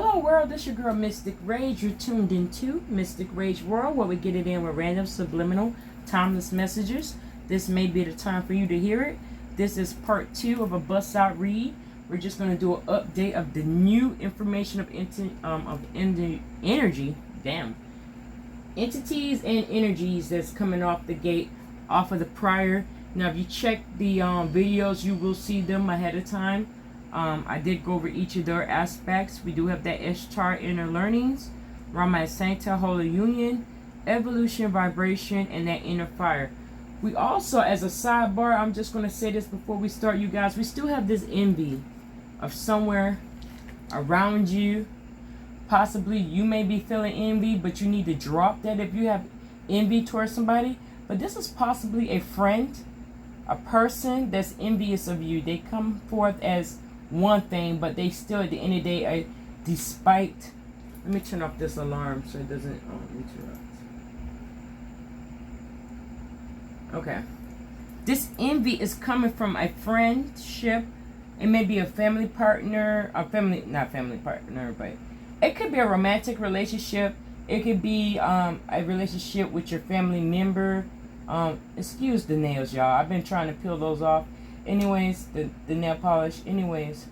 Hello world, this your girl Mystic Rage. You're tuned into Mystic Rage World, where we get it in with random, subliminal, timeless messages. This may be the time for you to hear it. This is part 2 of a bust out read. We're just going to do an update of the new information of energy. Damn. Entities and energies that's coming off the gate, off of the prior. Now, if you check the videos, you will see them ahead of time. I did go over each of their aspects. We do have that Ishtar inner learnings, Rama Sancta Holy Union, evolution, vibration, and that inner fire. We also, as a sidebar, I'm just going to say this before we start, you guys, we still have this envy of somewhere around you. Possibly you may be feeling envy, but you need to drop that if you have envy towards somebody. But this is possibly a friend, a person that's envious of you. They come forth as one thing, but they still at the end of the day are, despite, let me turn off this alarm so it doesn't interrupt. Okay, this envy is coming from a friendship. It may be a family partner, not family partner, but it could be a romantic relationship. It could be a relationship with your family member. Excuse the nails, y'all. I've been trying to peel those off. Anyways, the nail polish. Anyways,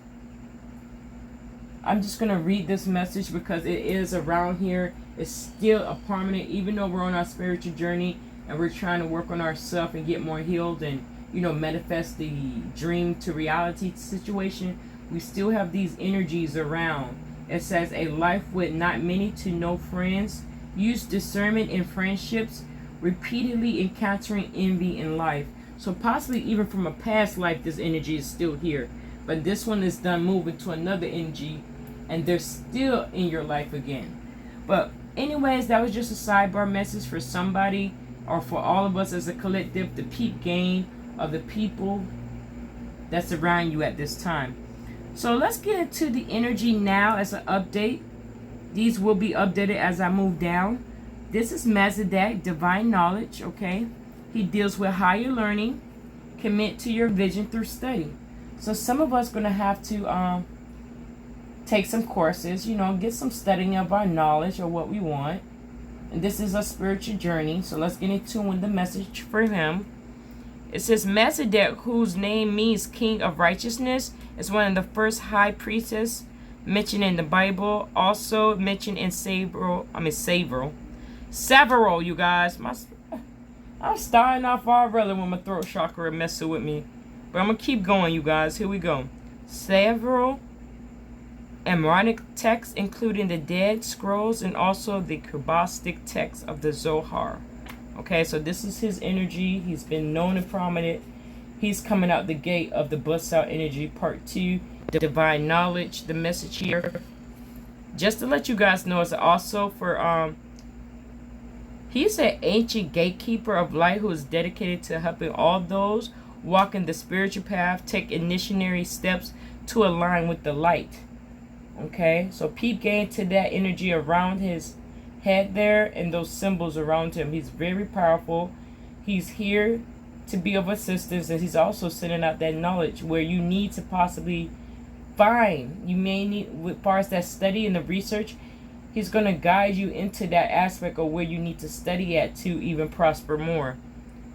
I'm just going to read this message because it is around here. It's still a prominent, even though we're on our spiritual journey and we're trying to work on ourselves and get more healed and, you know, manifest the dream to reality situation. We still have these energies around. It says, a life with not many to no friends. Use discernment in friendships. Repeatedly encountering envy in life. So possibly even from a past life, this energy is still here. But this one is done moving to another energy, and they're still in your life again. But anyways, that was just a sidebar message for somebody, or for all of us as a collective, the peep game of the people that's around you at this time. So let's get into the energy now as an update. These will be updated as I move down. This is Mazadek, divine knowledge, okay? He deals with higher learning. Commit to your vision through study. So some of us going to have to take some courses, you know, get some studying of our knowledge or what we want. And this is a spiritual journey. So let's get into the message for him. It says Mazadek, whose name means King of Righteousness, is one of the first high priestess mentioned in the Bible. Also mentioned in several, you guys. I'm starting off already when my throat chakra messing with me. But I'm going to keep going, you guys. Here we go. Several Amaronic texts, including the Dead Scrolls and also the Kabbalistic text of the Zohar. Okay, so this is his energy. He's been known and prominent. He's coming out the gate of the bust out energy, part 2. Divine knowledge, the message here. Just to let you guys know, it's also for he's an ancient gatekeeper of light who is dedicated to helping all those walking the spiritual path take initiatory steps to align with the light. Okay, so peep game to that energy around his head there and those symbols around him. He's very powerful. He's here to be of assistance, and he's also sending out that knowledge where you need to possibly find. You may need, as far as that study and the research, he's going to guide you into that aspect of where you need to study at to even prosper more.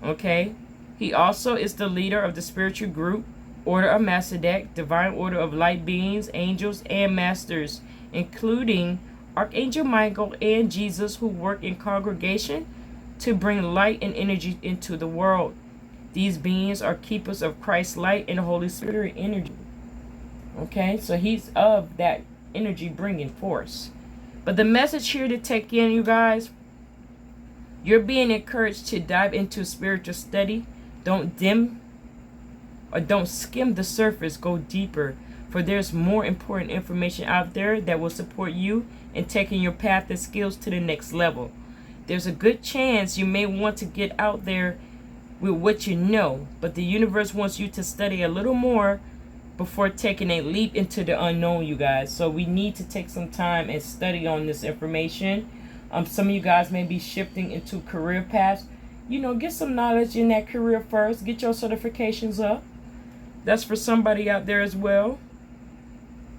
Okay? He also is the leader of the spiritual group, Order of Mazadek, Divine Order of Light Beings, Angels, and Masters, including Archangel Michael and Jesus, who work in congregation to bring light and energy into the world. These beings are keepers of Christ's light and Holy Spirit energy. Okay? So he's of that energy bringing force. But the message here to take in, you guys, you're being encouraged to dive into spiritual study. Don't dim or don't skim the surface. Go deeper, for there's more important information out there that will support you in taking your path and skills to the next level. There's a good chance you may want to get out there with what you know, but the universe wants you to study a little more before taking a leap into the unknown, you guys. So we need to take some time and study on this information. Some of you guys may be shifting into career paths. You know, get some knowledge in that career first. Get your certifications up. That's for somebody out there as well.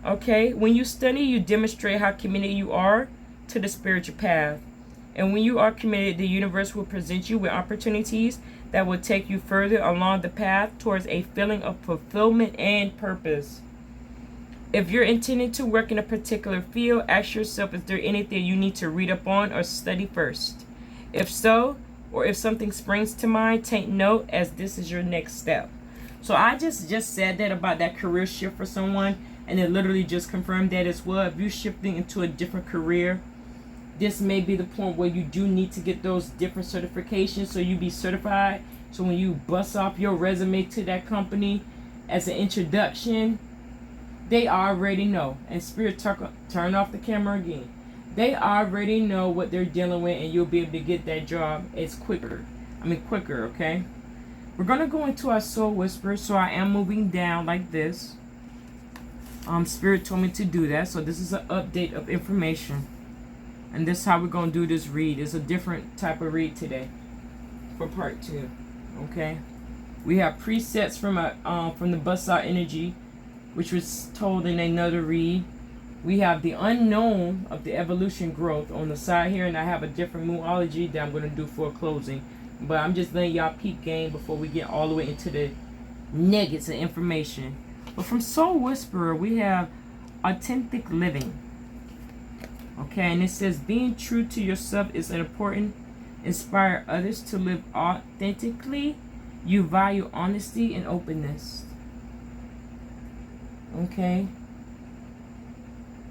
Okay, when you study, you demonstrate how committed you are to the spiritual path. And when you are committed, the universe will present you with opportunities that will take you further along the path towards a feeling of fulfillment and purpose. If you're intending to work in a particular field, ask yourself, is there anything you need to read up on or study first? If so, or if something springs to mind, take note, as this is your next step. So I just said that about that career shift for someone, and it literally just confirmed that as well. If you're shifting into a different career, this may be the point where you do need to get those different certifications so you be certified. So when you bust off your resume to that company as an introduction, they already know. And Spirit, turn off the camera again. They already know what they're dealing with, and you'll be able to get that job quicker, okay? We're going to go into our soul whisper, so I am moving down like this. Spirit told me to do that, so this is an update of information. And this is how we're going to do this read. It's a different type of read today for part 2. Okay? We have presets from the bust out energy, which was told in another read. We have the unknown of the evolution growth on the side here, and I have a different moology that I'm going to do for a closing. But I'm just letting y'all peek game before we get all the way into the nuggets of information. But from Soul Whisperer, we have authentic living. Okay, and it says being true to yourself is important. Inspire others to live authentically. You value honesty and openness. Okay.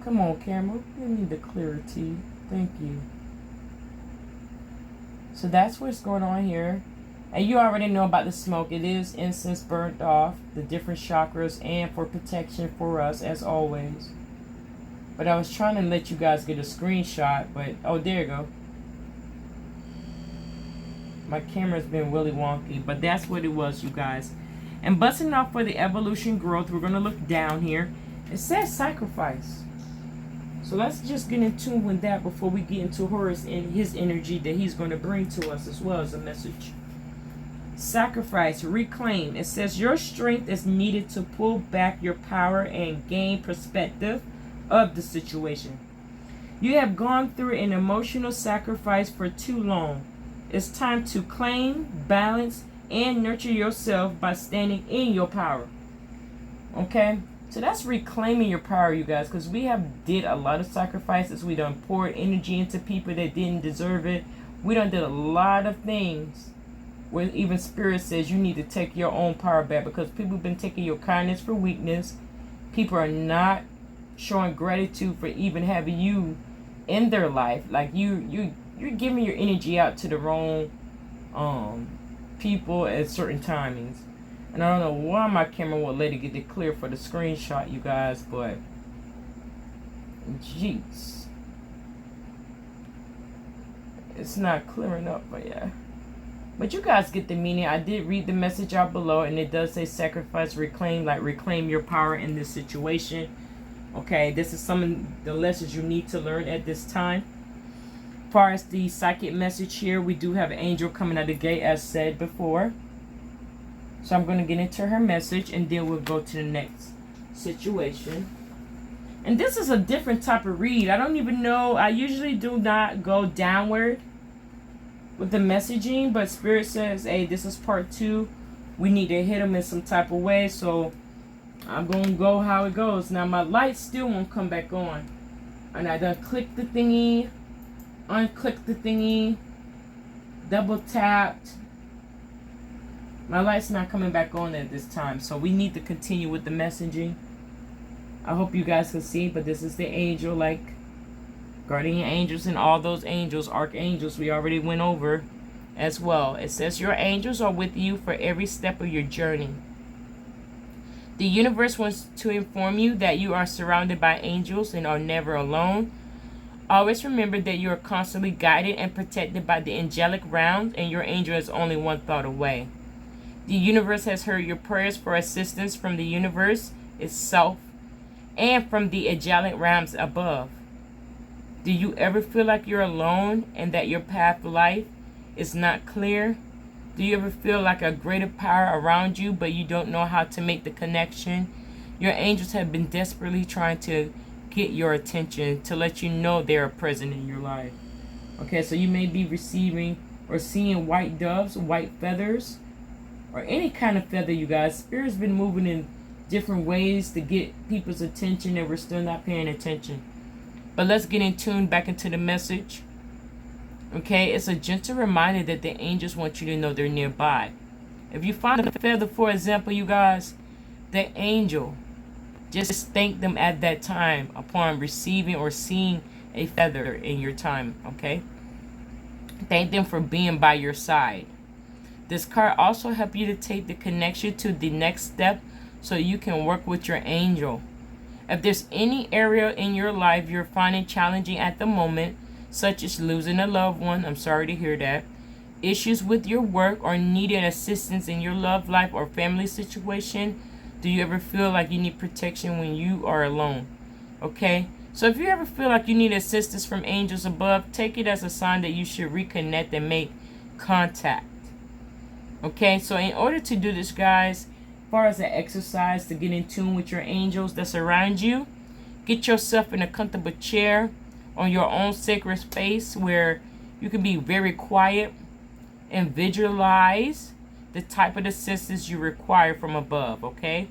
Come on, camera. Give me the clarity. Thank you. So that's what's going on here. And you already know about the smoke. It is incense burnt off the different chakras and for protection for us, as always. But I was trying to let you guys get a screenshot, but oh, there you go. My camera's been really wonky, but that's what it was, you guys. And busting off for the evolution growth, we're going to look down here. It says sacrifice. So let's just get in tune with that before we get into Horus and his energy that he's going to bring to us as well as a message. Sacrifice, reclaim. It says your strength is needed to pull back your power and gain perspective of the situation. You have gone through an emotional sacrifice for too long. It's time to claim, balance, and nurture yourself by standing in your power. Okay? So that's reclaiming your power, you guys, because we have did a lot of sacrifices. We done poured energy into people that didn't deserve it. We done did a lot of things where even Spirit says you need to take your own power back, because people have been taking your kindness for weakness. People are not showing gratitude for even having you in their life. Like you're giving your energy out to the wrong people at certain timings. And I don't know why my camera won't let it get it clear for the screenshot, you guys, but jeez, it's not clearing up. But yeah, but you guys get the meaning. I did read the message out below, and it does say sacrifice, reclaim, like reclaim your power in this situation. Okay, this is some of the lessons you need to learn at this time. As far as the psychic message here, we do have an angel coming out the gate, as said before. So I'm going to get into her message, and then we'll go to the next situation. And this is a different type of read. I don't even know. I usually do not go downward with the messaging, but Spirit says, hey, this is part 2. We need to hit them in some type of way. So I'm going to go how it goes. Now, my light still won't come back on. And I done clicked the thingy, unclicked the thingy, double tapped. My light's not coming back on at this time. So we need to continue with the messaging. I hope you guys can see, but this is the angel, like guardian angels and all those angels, archangels we already went over as well. It says your angels are with you for every step of your journey. The universe wants to inform you that you are surrounded by angels and are never alone. Always remember that you are constantly guided and protected by the angelic realms, and your angel is only one thought away. The universe has heard your prayers for assistance from the universe itself and from the angelic realms above. Do you ever feel like you're alone and that your path of life is not clear? Do you ever feel like a greater power around you, but you don't know how to make the connection? Your angels have been desperately trying to get your attention, to let you know they are present in your life. Okay, so you may be receiving or seeing white doves, white feathers, or any kind of feather, you guys. Spirit's been moving in different ways to get people's attention, and we're still not paying attention. But let's get in tune back into the message. Okay, it's a gentle reminder that the angels want you to know they're nearby. If you find a feather, for example, you guys, the angel, just thank them at that time upon receiving or seeing a feather in your time, okay? Thank them for being by your side. This card also helps you to take the connection to the next step so you can work with your angel. If there's any area in your life you're finding challenging at the moment, such as losing a loved one, I'm sorry to hear that, issues with your work, or needing assistance in your love life or family situation, do you ever feel like you need protection when you are alone? Okay? So if you ever feel like you need assistance from angels above, take it as a sign that you should reconnect and make contact. Okay? So in order to do this, guys, as far as an exercise to get in tune with your angels that surround you, get yourself in a comfortable chair on your own sacred space where you can be very quiet and visualize the type of assistance you require from above, okay?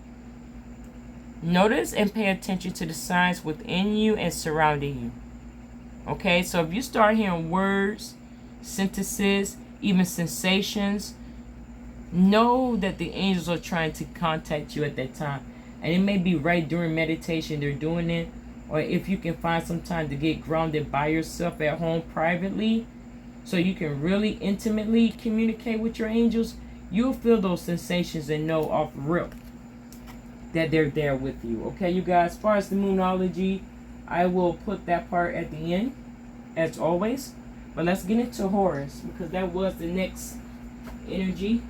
Notice and pay attention to the signs within you and surrounding you. Okay, so if you start hearing words, sentences, even sensations, know that the angels are trying to contact you at that time. And it may be right during meditation they're doing it, or if you can find some time to get grounded by yourself at home privately, so you can really intimately communicate with your angels, you'll feel those sensations and know off rip that they're there with you. Okay, you guys, as far as the moonology, I will put that part at the end, as always. But let's get into Horus, because that was the next energy.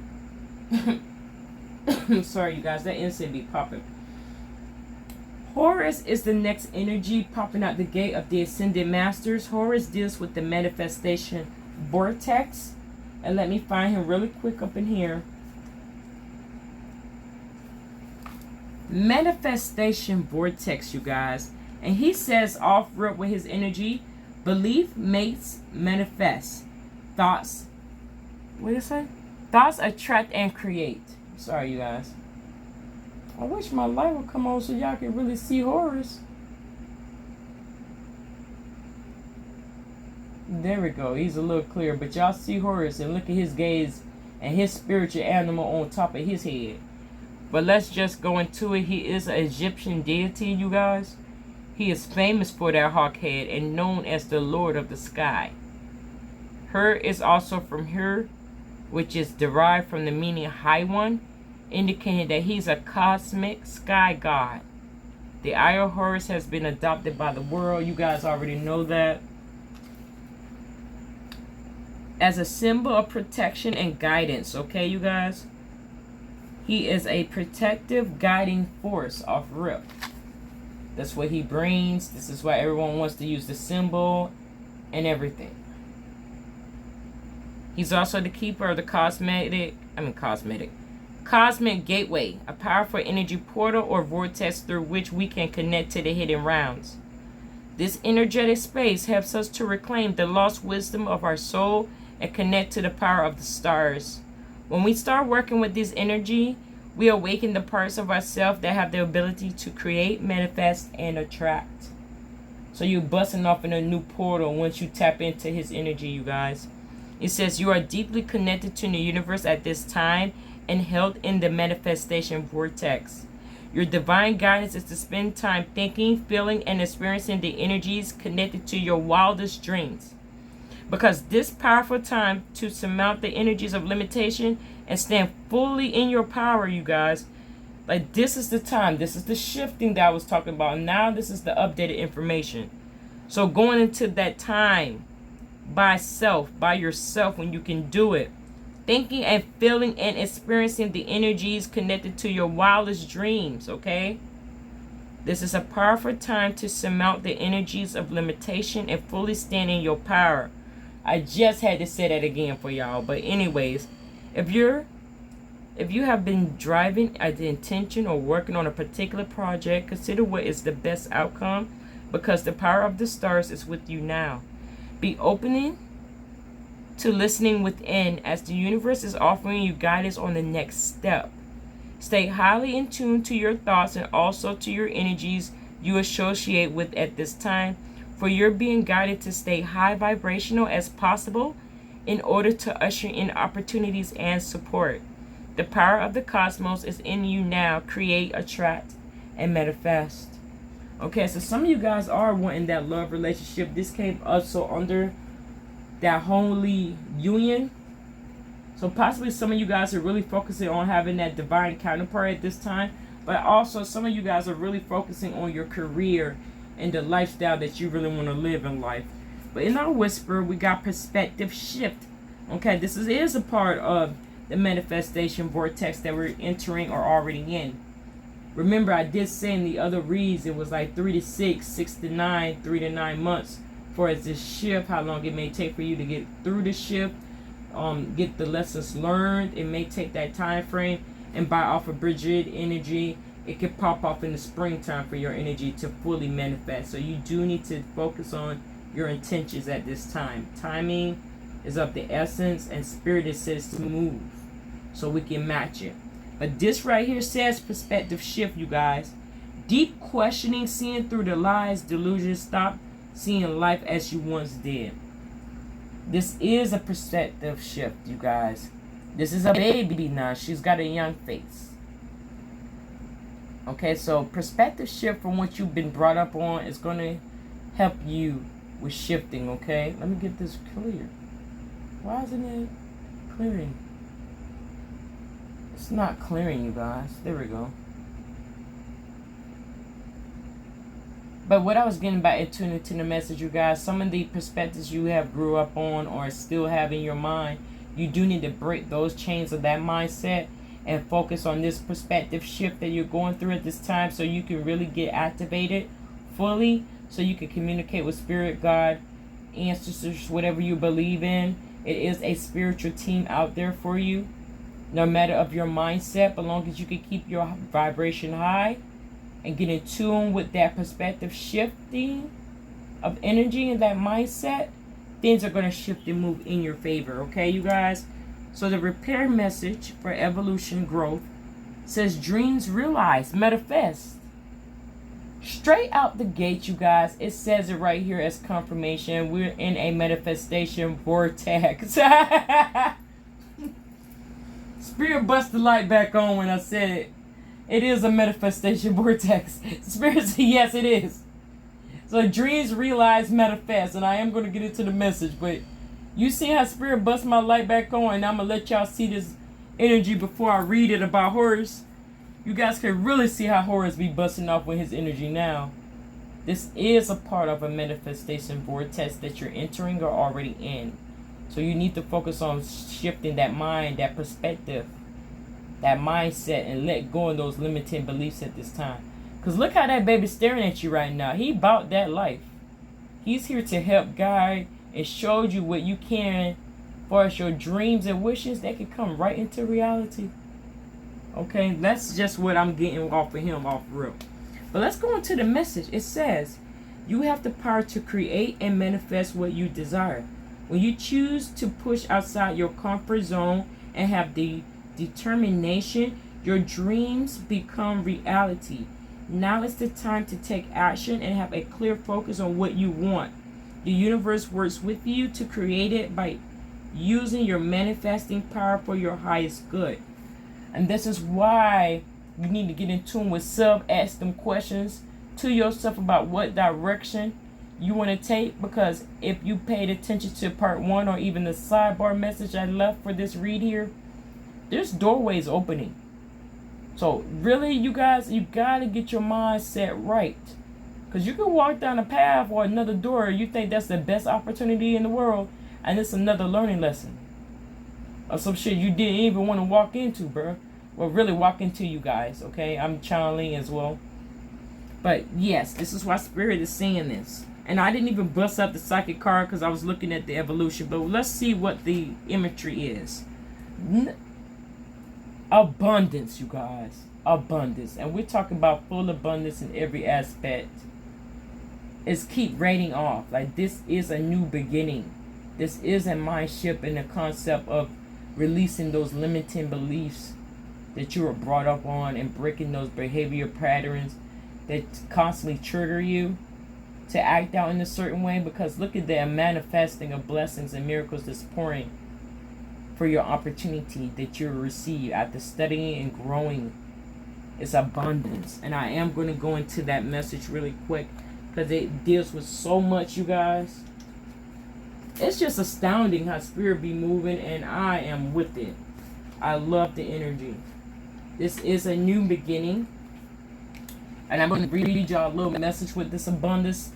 Sorry, you guys, that incense be popping. Horus is the next energy popping out the gate of the Ascended Masters. Horus deals with the manifestation vortex. And let me find him really quick up in here. Manifestation vortex, you guys. And he says off rip with his energy, belief makes manifest. Thoughts, what did it say? Thoughts attract and create. Sorry, you guys. I wish my light would come on so y'all can really see Horus. There we go. He's a little clearer. But y'all see Horus and look at his gaze and his spiritual animal on top of his head. But let's just go into it. He is an Egyptian deity, you guys. He is famous for that hawk head and known as the Lord of the Sky. Her is also from Her, which is derived from the meaning High One, indicating that he's a cosmic sky god. The Eye of Horus has been adopted by the world. You guys already know that. As a symbol of protection and guidance, okay, you guys? He is a protective, guiding force off rip. That's what he brings. This is why everyone wants to use the symbol and everything. He's also the keeper of the cosmic gateway, a powerful energy portal or vortex through which we can connect to the hidden realms. This energetic space helps us to reclaim the lost wisdom of our soul and connect to the power of the stars. When we start working with this energy, we awaken the parts of ourselves that have the ability to create, manifest, and attract. So you're busting off in a new portal once you tap into his energy, you guys. It says you are deeply connected to the universe at this time and held in the manifestation vortex. Your divine guidance is to spend time thinking, feeling, and experiencing the energies connected to your wildest dreams. Because this powerful time to surmount the energies of limitation and stand fully in your power, you guys. Like, this is the time. This is the shifting that I was talking about. Now this is the updated information. So going into that time by yourself, when you can do it, thinking and feeling and experiencing the energies connected to your wildest dreams, okay? This is a powerful time to surmount the energies of limitation and fully stand in your power. I just had to say that again for y'all. But anyways, if you're If you have been driving at the intention or working on a particular project, consider what is the best outcome, because the power of the stars is with you now. Be opening to listening within, as the universe is offering you guidance on the next step. Stay highly in tune to your thoughts and also to your energies you associate with at this time, for you're being guided to stay high vibrational as possible in order to usher in opportunities and support. The power of the cosmos is in you now. Create, attract, and manifest. Okay, so some of you guys are wanting that love relationship. This came also under that holy union. So possibly some of you guys are really focusing on having that divine counterpart at this time. But also some of you guys are really focusing on your career and the lifestyle that you really want to live in life. But in our whisper, we got perspective shift. Okay, this is a part of the manifestation vortex that we're entering or already in. Remember, I did say in the other reads, it was like 3 to 6, 6 to 9, 3 to 9 months for as this shift, how long it may take for you to get through the shift, get the lessons learned. It may take that time frame. And by off of Bridget energy, it could pop off in the springtime for your energy to fully manifest. So you do need to focus on your intentions at this time. Timing is of the essence, and spirit is says to move so we can match it. But this right here says perspective shift, you guys. Deep questioning, seeing through the lies, delusions. Stop seeing life as you once did. This is a perspective shift, you guys. This is a baby now. She's got a young face. Okay, so perspective shift from what you've been brought up on is going to help you with shifting, okay? Let me get this clear. Why isn't it clearing? It's not clearing, you guys. There we go. But what I was getting by tuning to the message, you guys, some of the perspectives you have grew up on or still have in your mind, you do need to break those chains of that mindset and focus on this perspective shift that you're going through at this time, so you can really get activated fully, so you can communicate with spirit, God, ancestors, whatever you believe in. It is a spiritual team out there for you, no matter of your mindset, but long as you can keep your vibration high and get in tune with that perspective shifting of energy and that mindset, things are going to shift and move in your favor, okay, you guys? So the repair message for evolution growth says dreams realized, manifest. Straight out the gate, you guys, it says it right here as confirmation. We're in a manifestation vortex. Spirit bust the light back on when I said it. It is a manifestation vortex. Spirit said, yes, it is. So dreams realize, manifest. And I am going to get into the message, but you see how Spirit bust my light back on, and I'm going to let y'all see this energy before I read it about Horus. You guys can really see how Horus be busting off with his energy now. This is a part of a manifestation vortex that you're entering or already in. So you need to focus on shifting that mind, that perspective, that mindset, and let go of those limiting beliefs at this time. Because look how that baby's staring at you right now. He bought that life. He's here to help guide and show you what you can as far as your dreams and wishes that can come right into reality. Okay, that's just what I'm getting off of him, off real. But let's go into the message. It says, you have the power to create and manifest what you desire. When you choose to push outside your comfort zone and have the determination, your dreams become reality. Now is the time to take action and have a clear focus on what you want. The universe works with you to create it by using your manifesting power for your highest good. And this is why you need to get in tune with self, ask them questions to yourself about what direction you want to take. Because if you paid attention to part 1 or even the sidebar message I left for this read here, there's doorways opening. So really, you guys, you got to get your mindset right. Because you can walk down a path or another door, you think that's the best opportunity in the world, and it's another learning lesson. Or some shit you didn't even want to walk into, bro. Well, really walk into, you guys, okay? I'm channeling as well. But yes, this is why Spirit is saying this. And I didn't even bust up the psychic card because I was looking at the evolution. But let's see what the imagery is. Abundance, you guys. Abundance. And we're talking about full abundance in every aspect. It's keep rating off. Like, this is a new beginning. This is a mind shift in the concept of releasing those limiting beliefs that you were brought up on and breaking those behavior patterns that constantly trigger you to act out in a certain way. Because look at that manifesting of blessings and miracles that's pouring for your opportunity that you receive after studying and growing. It's abundance. And I am going to go into that message really quick because it deals with so much, you guys. It's just astounding how spirit be moving, and I am with it. I love the energy. This is a new beginning. And I'm going to read y'all a little message with this abundance.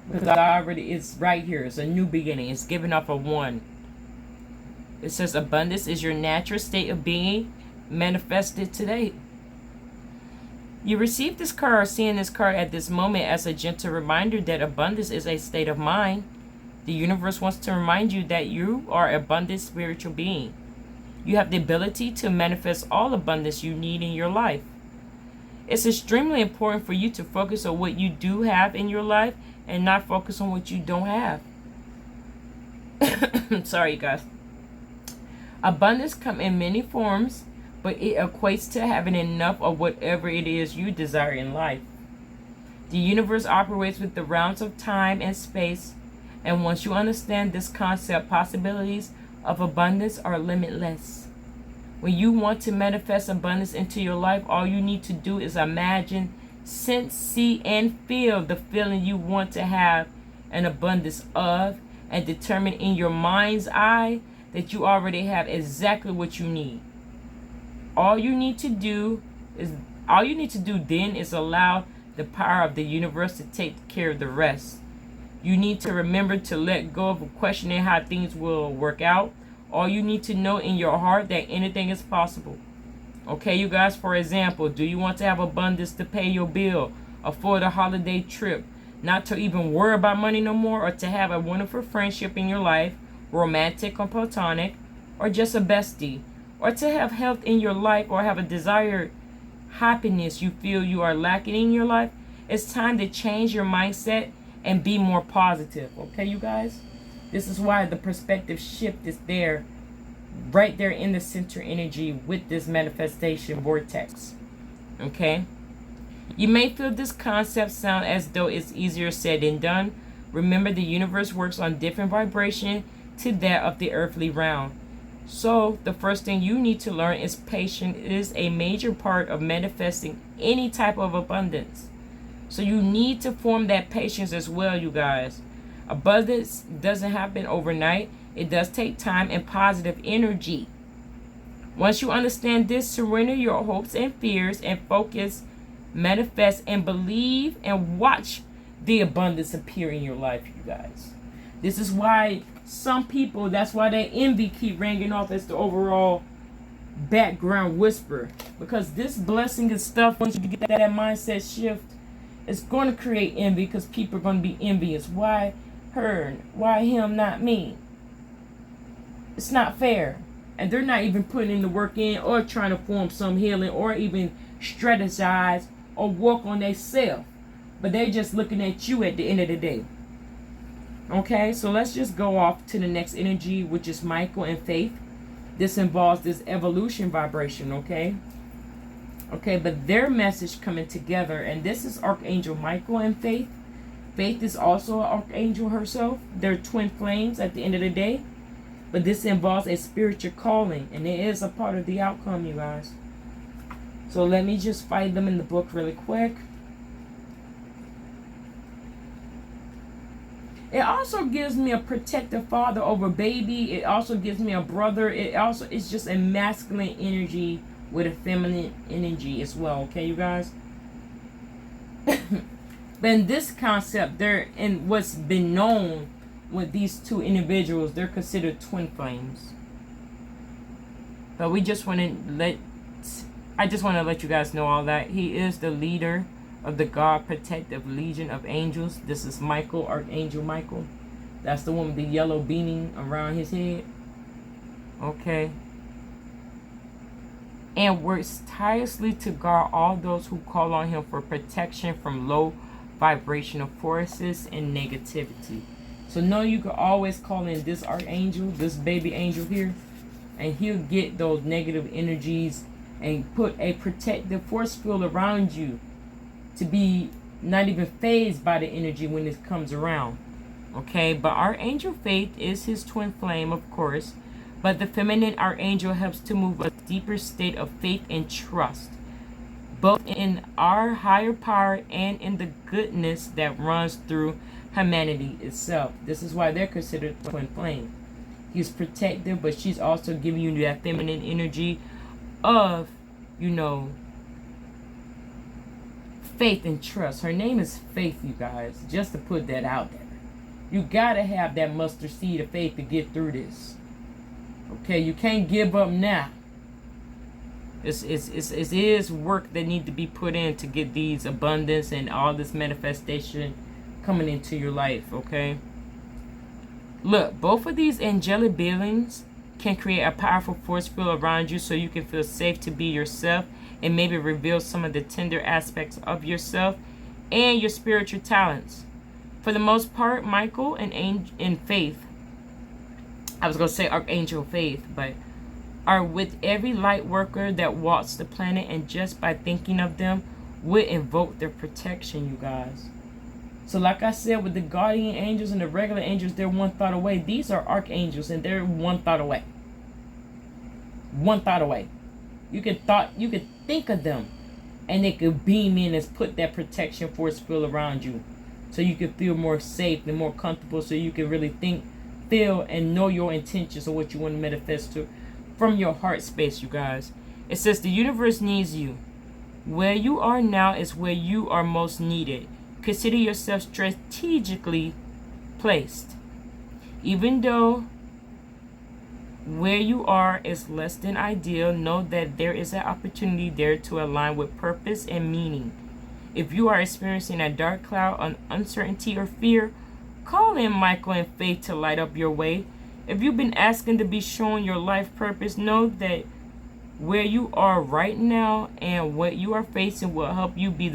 Because it's right here. It's a new beginning. It's giving off a 1. It says abundance is your natural state of being manifested today. You receive this card, seeing this card at this moment as a gentle reminder that abundance is a state of mind. The universe wants to remind you that you are an abundant spiritual being. You have the ability to manifest all abundance you need in your life. It's extremely important for you to focus on what you do have in your life and not focus on what you don't have. Sorry, guys. Abundance comes in many forms, but it equates to having enough of whatever it is you desire in life. The universe operates with the realms of time and space, and once you understand this concept, possibilities of abundance are limitless. When you want to manifest abundance into your life, all you need to do is imagine, sense, see, and feel the feeling you want to have an abundance of, and determine in your mind's eye that you already have exactly what you need. All you need to do then is allow the power of the universe to take care of the rest. You need to remember to let go of questioning how things will work out. All you need to know in your heart that anything is possible. Okay, you guys, for example, do you want to have abundance to pay your bill, afford a holiday trip, not to even worry about money no more, or to have a wonderful friendship in your life, romantic or platonic, or just a bestie, or to have health in your life, or have a desired happiness you feel you are lacking in your life? It's time to change your mindset and be more positive. Okay, you guys? This is why the perspective shift is there, right there in the center energy with this manifestation vortex. Okay? You may feel this concept sound as though it's easier said than done. Remember, the universe works on different vibration to that of the earthly realm. So, the first thing you need to learn is patience is a major part of manifesting any type of abundance. So you need to form that patience as well, you guys. Abundance doesn't happen overnight. It does take time and positive energy. Once you understand this, surrender your hopes and fears and focus, manifest, and believe, and watch the abundance appear in your life, you guys. This is why some people, that's why that envy keep ringing off as the overall background whisper. Because this blessing and stuff, once you get that mindset shift, it's going to create envy because people are going to be envious. Why her? Why him, not me? It's not fair. And they're not even putting in the work in or trying to form some healing or even strategize or work on themselves. But they're just looking at you at the end of the day. Okay, so let's just go off to the next energy, which is Michael and Faith. This involves this evolution vibration, okay? Okay, but their message coming together, and this is Archangel Michael and Faith. Faith is also an archangel herself. They're twin flames at the end of the day. But this involves a spiritual calling, and it is a part of the outcome, you guys. So let me just find them in the book really quick. It also gives me a protective father over baby. It also gives me a brother. It's just a masculine energy with a feminine energy as well. Okay, you guys? But in this concept, they're in what's been known with these two individuals, they're considered twin flames. But I just want to let you guys know all that. He is the leader of the God Protective Legion of Angels. This is Michael, Archangel Michael. That's the one with the yellow beaming around his head. Okay. and works tirelessly to guard all those who call on him for protection from low vibrational forces and negativity. So know you can always call in this archangel, this baby angel here, and he'll get those negative energies and put a protective force field around you to be not even phased by the energy when it comes around. Okay, but Archangel Faith is his twin flame, of course, but the feminine archangel helps to move a deeper state of faith and trust, both in our higher power and in the goodness that runs through humanity itself. This is why they're considered twin flame. He's protective, but she's also giving you that feminine energy of, you know, faith and trust. Her name is Faith, you guys, just to put that out there. You gotta have that mustard seed of faith to get through this. Okay, you can't give up now. It is work that need to be put in to get these abundance and all this manifestation coming into your life, okay? Look, both of these angelic beings can create a powerful force field around you so you can feel safe to be yourself and maybe reveal some of the tender aspects of yourself and your spiritual talents. For the most part, Michael and Faith, I was going to say Archangel Faith, but are with every light worker that walks the planet, and just by thinking of them would invoke their protection, you guys. So like I said, with the guardian angels and the regular angels, they're one thought away. These are archangels and they're one thought away. One thought away. You could think of them and they could beam in and put that protection force field around you so you can feel more safe and more comfortable, so you can really think, feel, and know your intentions of what you want to manifest to from your heart space, you guys. It says the universe needs you. Where you are now is where you are most needed. Consider yourself strategically placed. Even though where you are is less than ideal, know that there is an opportunity there to align with purpose and meaning. If you are experiencing a dark cloud of uncertainty or fear, call in Michael and Faith to light up your way. If you've been asking to be shown your life purpose, know that where you are right now and what you are facing will help you be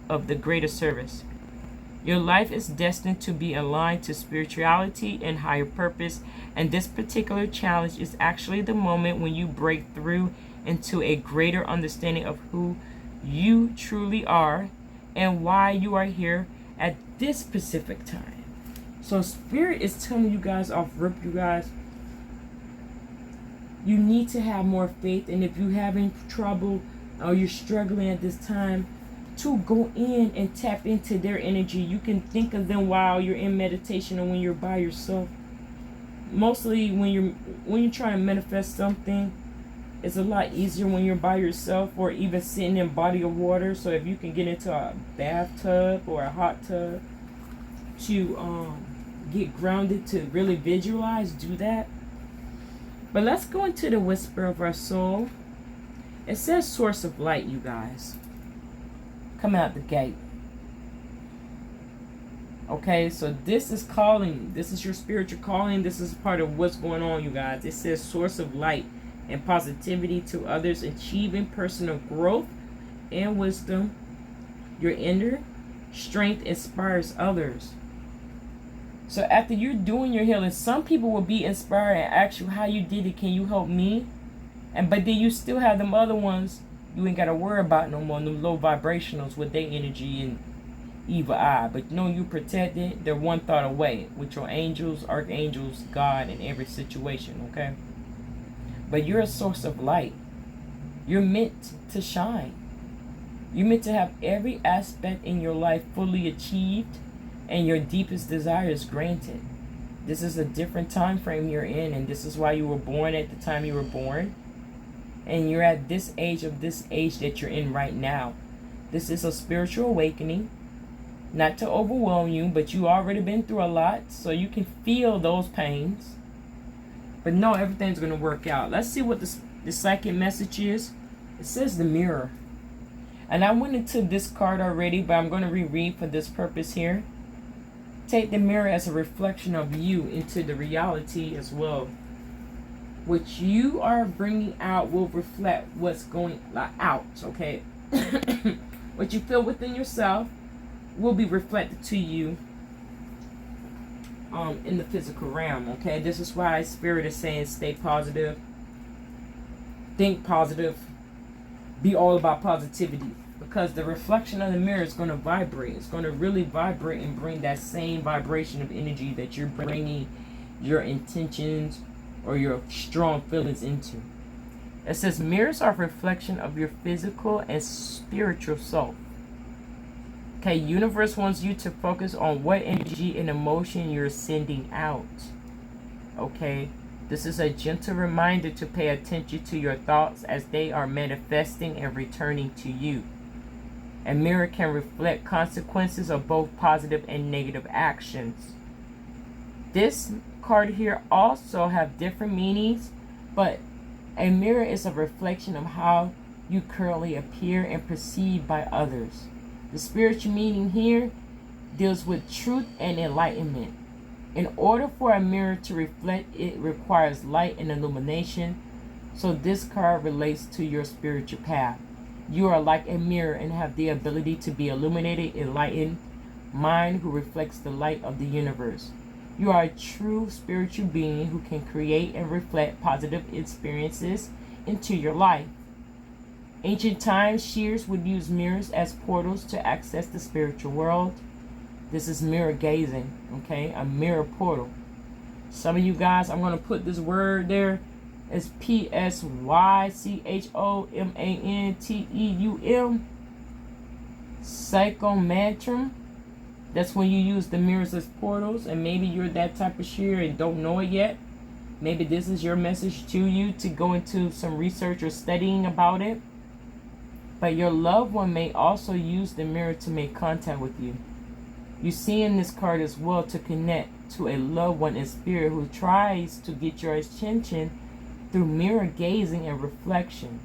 of the greater service. Your life is destined to be aligned to spirituality and higher purpose, and this particular challenge is actually the moment when you break through into a greater understanding of who you truly are and why you are here at this specific time. So Spirit is telling you guys off rip, you guys, you need to have more faith. And if you're having trouble or you're struggling at this time, to go in and tap into their energy. You can think of them while you're in meditation or when you're by yourself. Mostly when you're trying to manifest something, it's a lot easier when you're by yourself or even sitting in a body of water. So if you can get into a bathtub or a hot tub to get grounded, to really visualize, do that. But let's go into the whisper of our soul. It says source of light, you guys. Come out the gate. Okay, so this is calling. This is your spiritual calling. This is part of what's going on, you guys. It says source of light and positivity to others, achieving personal growth and wisdom. Your inner strength inspires others. So after you're doing your healing, some people will be inspired and ask you how you did it. Can you help me? But then you still have them other ones you ain't got to worry about no more, them low vibrationals with their energy and evil eye. But you know you protected. They're one thought away with your angels, archangels, God in every situation, okay? But you're a source of light. You're meant to shine. You're meant to have every aspect in your life fully achieved and your deepest desire is granted. This is a different time frame you're in, and this is why you were born at the time you were born. And you're at this age that you're in right now. This is a spiritual awakening. Not to overwhelm you, but you already been through a lot, so you can feel those pains. But no, everything's going to work out. Let's see what the psychic message is. It says the mirror. And I went into this card already, but I'm going to reread for this purpose here. Take the mirror as a reflection of you into the reality as well. What you are bringing out will reflect what's going out, okay? What you feel within yourself will be reflected to you in the physical realm, okay? This is why Spirit is saying stay positive, think positive, be all about positivity, because the reflection of the mirror is going to vibrate. It's going to really vibrate and bring that same vibration of energy that you're bringing your intentions or your strong feelings into. It says mirrors are a reflection of your physical and spiritual self. Okay, universe wants you to focus on what energy and emotion you're sending out. Okay, this is a gentle reminder to pay attention to your thoughts as they are manifesting and returning to you. A mirror can reflect consequences of both positive and negative actions. This card here also have different meanings, but a mirror is a reflection of how you currently appear and perceived by others. The spiritual meaning here deals with truth and enlightenment. In order for a mirror to reflect, it requires light and illumination. So this card relates to your spiritual path. You are like a mirror and have the ability to be illuminated, enlightened mind who reflects the light of the universe. You are a true spiritual being who can create and reflect positive experiences into your life. Ancient times, seers would use mirrors as portals to access the spiritual world. This is mirror gazing, okay? A mirror portal. Some of you guys, I'm going to put this word there. It's Psychomanteum. Psychomantrum. That's when you use the mirrors as portals, and maybe you're that type of seer and don't know it yet. Maybe this is your message to you to go into some research or studying about it. But your loved one may also use the mirror to make contact with you. You see in this card as well to connect to a loved one in spirit who tries to get your attention through mirror gazing and reflection.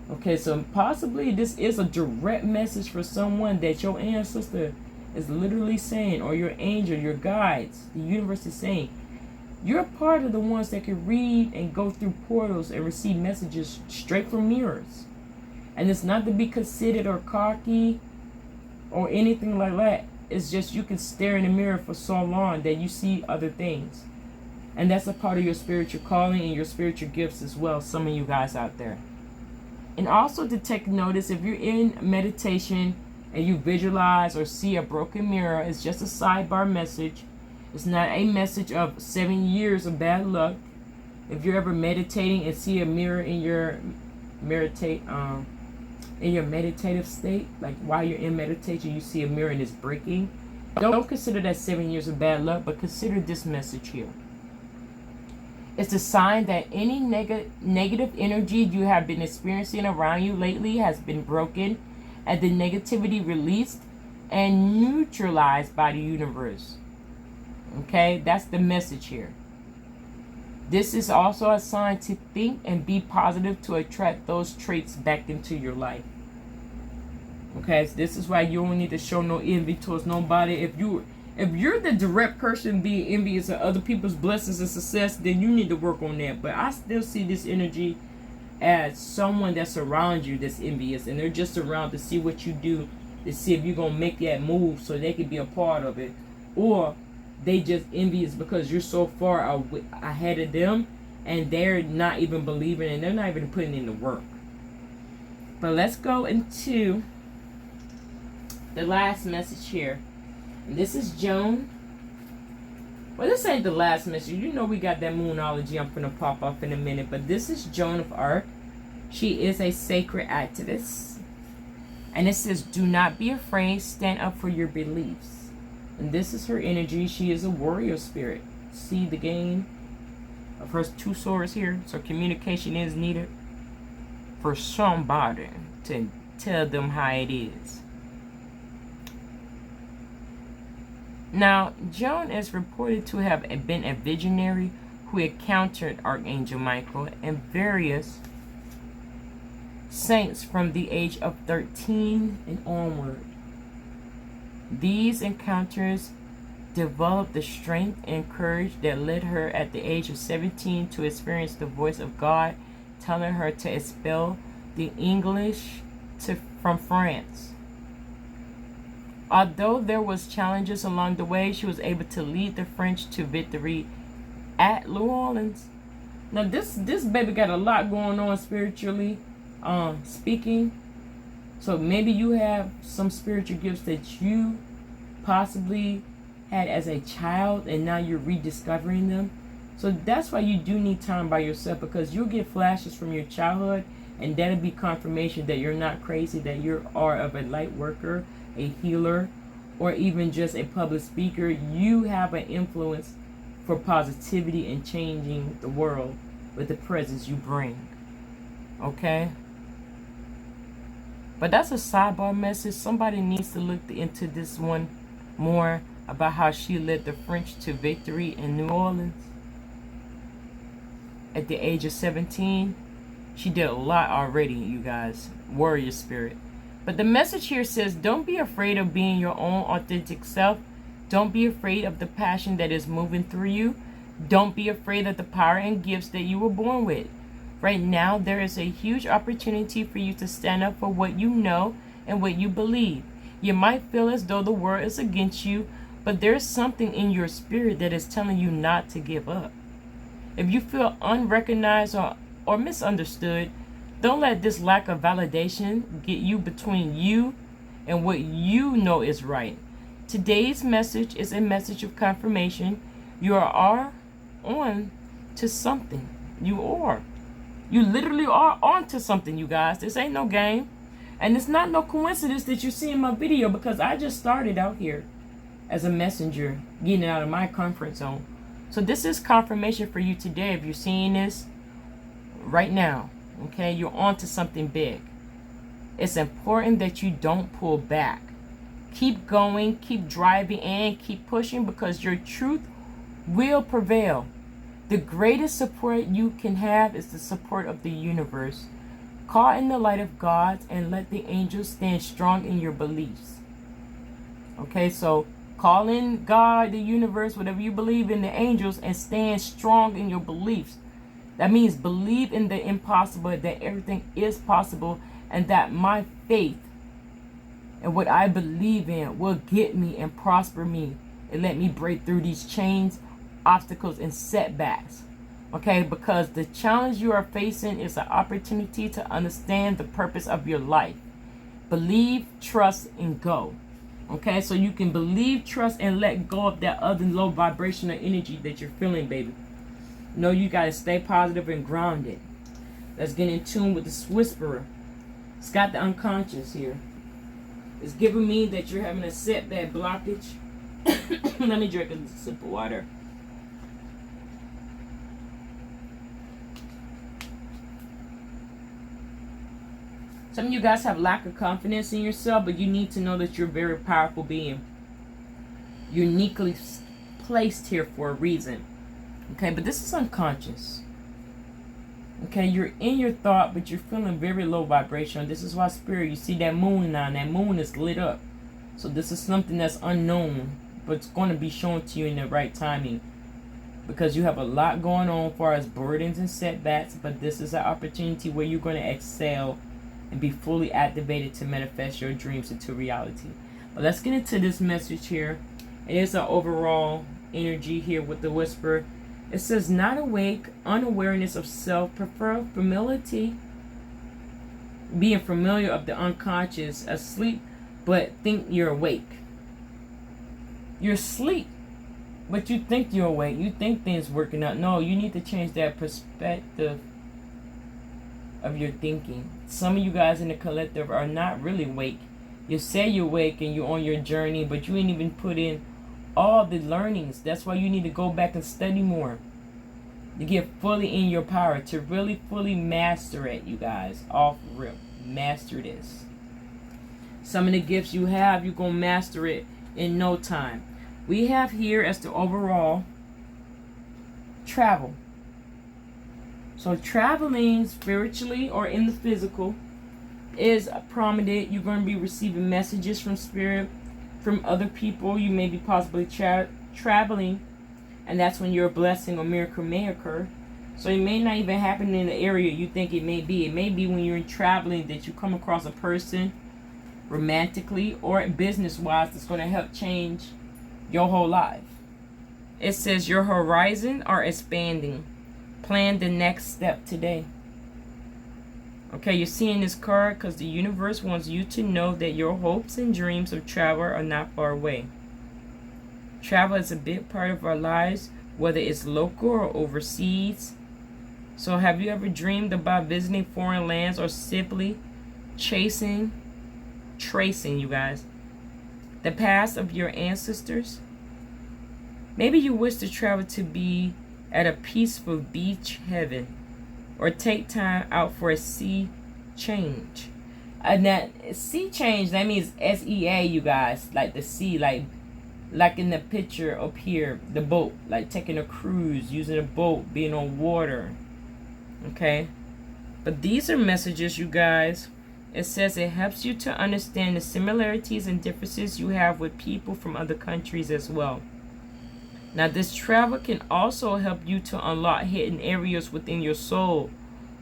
Okay, so possibly this is a direct message for someone that your ancestor is literally saying, or your angel, your guides, the universe is saying, you're part of the ones that can read and go through portals and receive messages straight from mirrors. And it's not to be conceited or cocky or anything like that. It's just you can stare in the mirror for so long that you see other things. And that's a part of your spiritual calling and your spiritual gifts as well, some of you guys out there. And also to take notice, if you're in meditation and you visualize or see a broken mirror, it's just a sidebar message. It's not a message of 7 years of bad luck. If you're ever meditating and see a mirror in your meditative state, like while you're in meditation, you see a mirror and it's breaking, don't consider that 7 years of bad luck, but consider this message here. It's a sign that any negative energy you have been experiencing around you lately has been broken and the negativity released and neutralized by the universe. Okay, that's the message here. This is also a sign to think and be positive to attract those traits back into your life. Okay, so this is why you don't need to show no envy towards nobody. If you're the direct person being envious of other people's blessings and success, then you need to work on that. But I still see this energy as someone that's around you that's envious, and they're just around to see what you do, to see if you're going to make that move so they can be a part of it. Or they just envious because you're so far ahead of them and they're not even believing and they're not even putting in the work. But let's go into the last message here. And this is Joan. Well, this ain't the last message. You know we got that moonology I'm going to pop off in a minute. But this is Joan of Arc. She is a sacred activist. And it says, do not be afraid. Stand up for your beliefs. And this is her energy. She is a warrior spirit. See the game of her two swords here? So communication is needed for somebody to tell them how it is. Now, Joan is reported to have been a visionary who encountered Archangel Michael and various saints from the age of 13 and onward. These encounters developed the strength and courage that led her at the age of 17 to experience the voice of God telling her to expel the English from France. Although there was challenges along the way, she was able to lead the French to victory at New Orleans. Now this baby got a lot going on spiritually speaking. So maybe you have some spiritual gifts that you possibly had as a child and now you're rediscovering them. So that's why you do need time by yourself, because you'll get flashes from your childhood and that'll be confirmation that you're not crazy, that you are of a light worker, a healer, or even just a public speaker. You have an influence for positivity and changing the world with the presence you bring. Okay? But that's a sidebar message. Somebody needs to look into this one more about how she led the French to victory in New Orleans. At the age of 17, she did a lot already, you guys. Warrior spirit. But the message here says, don't be afraid of being your own authentic self. Don't be afraid of the passion that is moving through you. Don't be afraid of the power and gifts that you were born with. Right now, there is a huge opportunity for you to stand up for what you know and what you believe. You might feel as though the world is against you, but there's something in your spirit that is telling you not to give up. If you feel unrecognized or misunderstood, don't let this lack of validation get you between you and what you know is right. Today's message is a message of confirmation. You are on to something. You literally are on to something, you guys. This ain't no game. And it's not no coincidence that you're seeing my video, because I just started out here as a messenger, getting out of my comfort zone. So this is confirmation for you today. If you're seeing this right now, okay, you're on to something big. It's important that you don't pull back. Keep going, keep driving, and keep pushing, because your truth will prevail. The greatest support you can have is the support of the universe. Call in the light of God and let the angels stand strong in your beliefs. Okay, so call in God, the universe, whatever you believe in, the angels, and stand strong in your beliefs. That means believe in the impossible, that everything is possible, and that my faith and what I believe in will get me and prosper me and let me break through these chains, obstacles, and setbacks. Okay, because the challenge you are facing is an opportunity to understand the purpose of your life. Believe, trust, and go. Okay, so you can believe, trust, and let go of that other low vibrational energy that you're feeling, baby. No, you got to stay positive and grounded. Let's get in tune with this whisperer. It's got the unconscious here. It's giving me that you're having a setback blockage. Let me drink a sip of water. Some of you guys have lack of confidence in yourself, but you need to know that you're a very powerful being. Uniquely placed here for a reason. Okay, but this is unconscious. Okay, you're in your thought, but you're feeling very low vibration. This is why, Spirit, you see that moon now, and that moon is lit up. So this is something that's unknown, but it's going to be shown to you in the right timing. Because you have a lot going on as far as burdens and setbacks, but this is an opportunity where you're going to excel and be fully activated to manifest your dreams into reality. But let's get into this message here. It is an overall energy here with the whisper. It says, not awake, unawareness of self, prefer familiarity, being familiar of the unconscious, asleep, but think you're awake. You're asleep, but you think you're awake. You think things working out. No, you need to change that perspective of your thinking. Some of you guys in the collective are not really awake. You say you're awake and you're on your journey, but you ain't even put in all the learnings. That's why you need to go back and study more, to get fully in your power, to really fully master it, you guys. Off rip, master this. Some of the gifts you have, you're gonna master it in no time. We have here as the overall travel. So traveling spiritually or in the physical is prominent. You're going to be receiving messages from spirit, from other people. You may be possibly traveling, and that's when your blessing or miracle may occur. So it may not even happen in the area you think it may be. It may be when you're traveling that you come across a person romantically or business-wise that's going to help change your whole life. It says your horizons are expanding. Plan the next step today. Okay, you're seeing this card because the universe wants you to know that your hopes and dreams of travel are not far away. Travel is a big part of our lives, whether it's local or overseas. So have you ever dreamed about visiting foreign lands or simply tracing, you guys, the past of your ancestors? Maybe you wish to travel to be at a peaceful beach heaven, or take time out for a sea change. And that sea change, that means SEA, you guys, like the sea, like in the picture up here, the boat, like taking a cruise, using a boat, being on water. Okay, but these are messages, you guys. It says it helps you to understand the similarities and differences you have with people from other countries as well. Now, this travel can also help you to unlock hidden areas within your soul,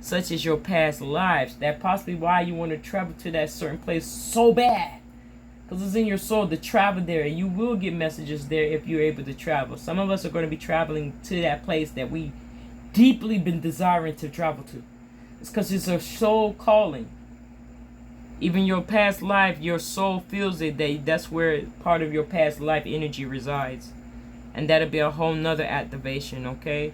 such as your past lives. That's possibly why you want to travel to that certain place so bad, because it's in your soul to travel there. You will get messages there if you're able to travel. Some of us are going to be traveling to that place that we deeply been desiring to travel to. It's because it's a soul calling. Even your past life, your soul feels it. That's where part of your past life energy resides. And that'll be a whole nother activation, okay?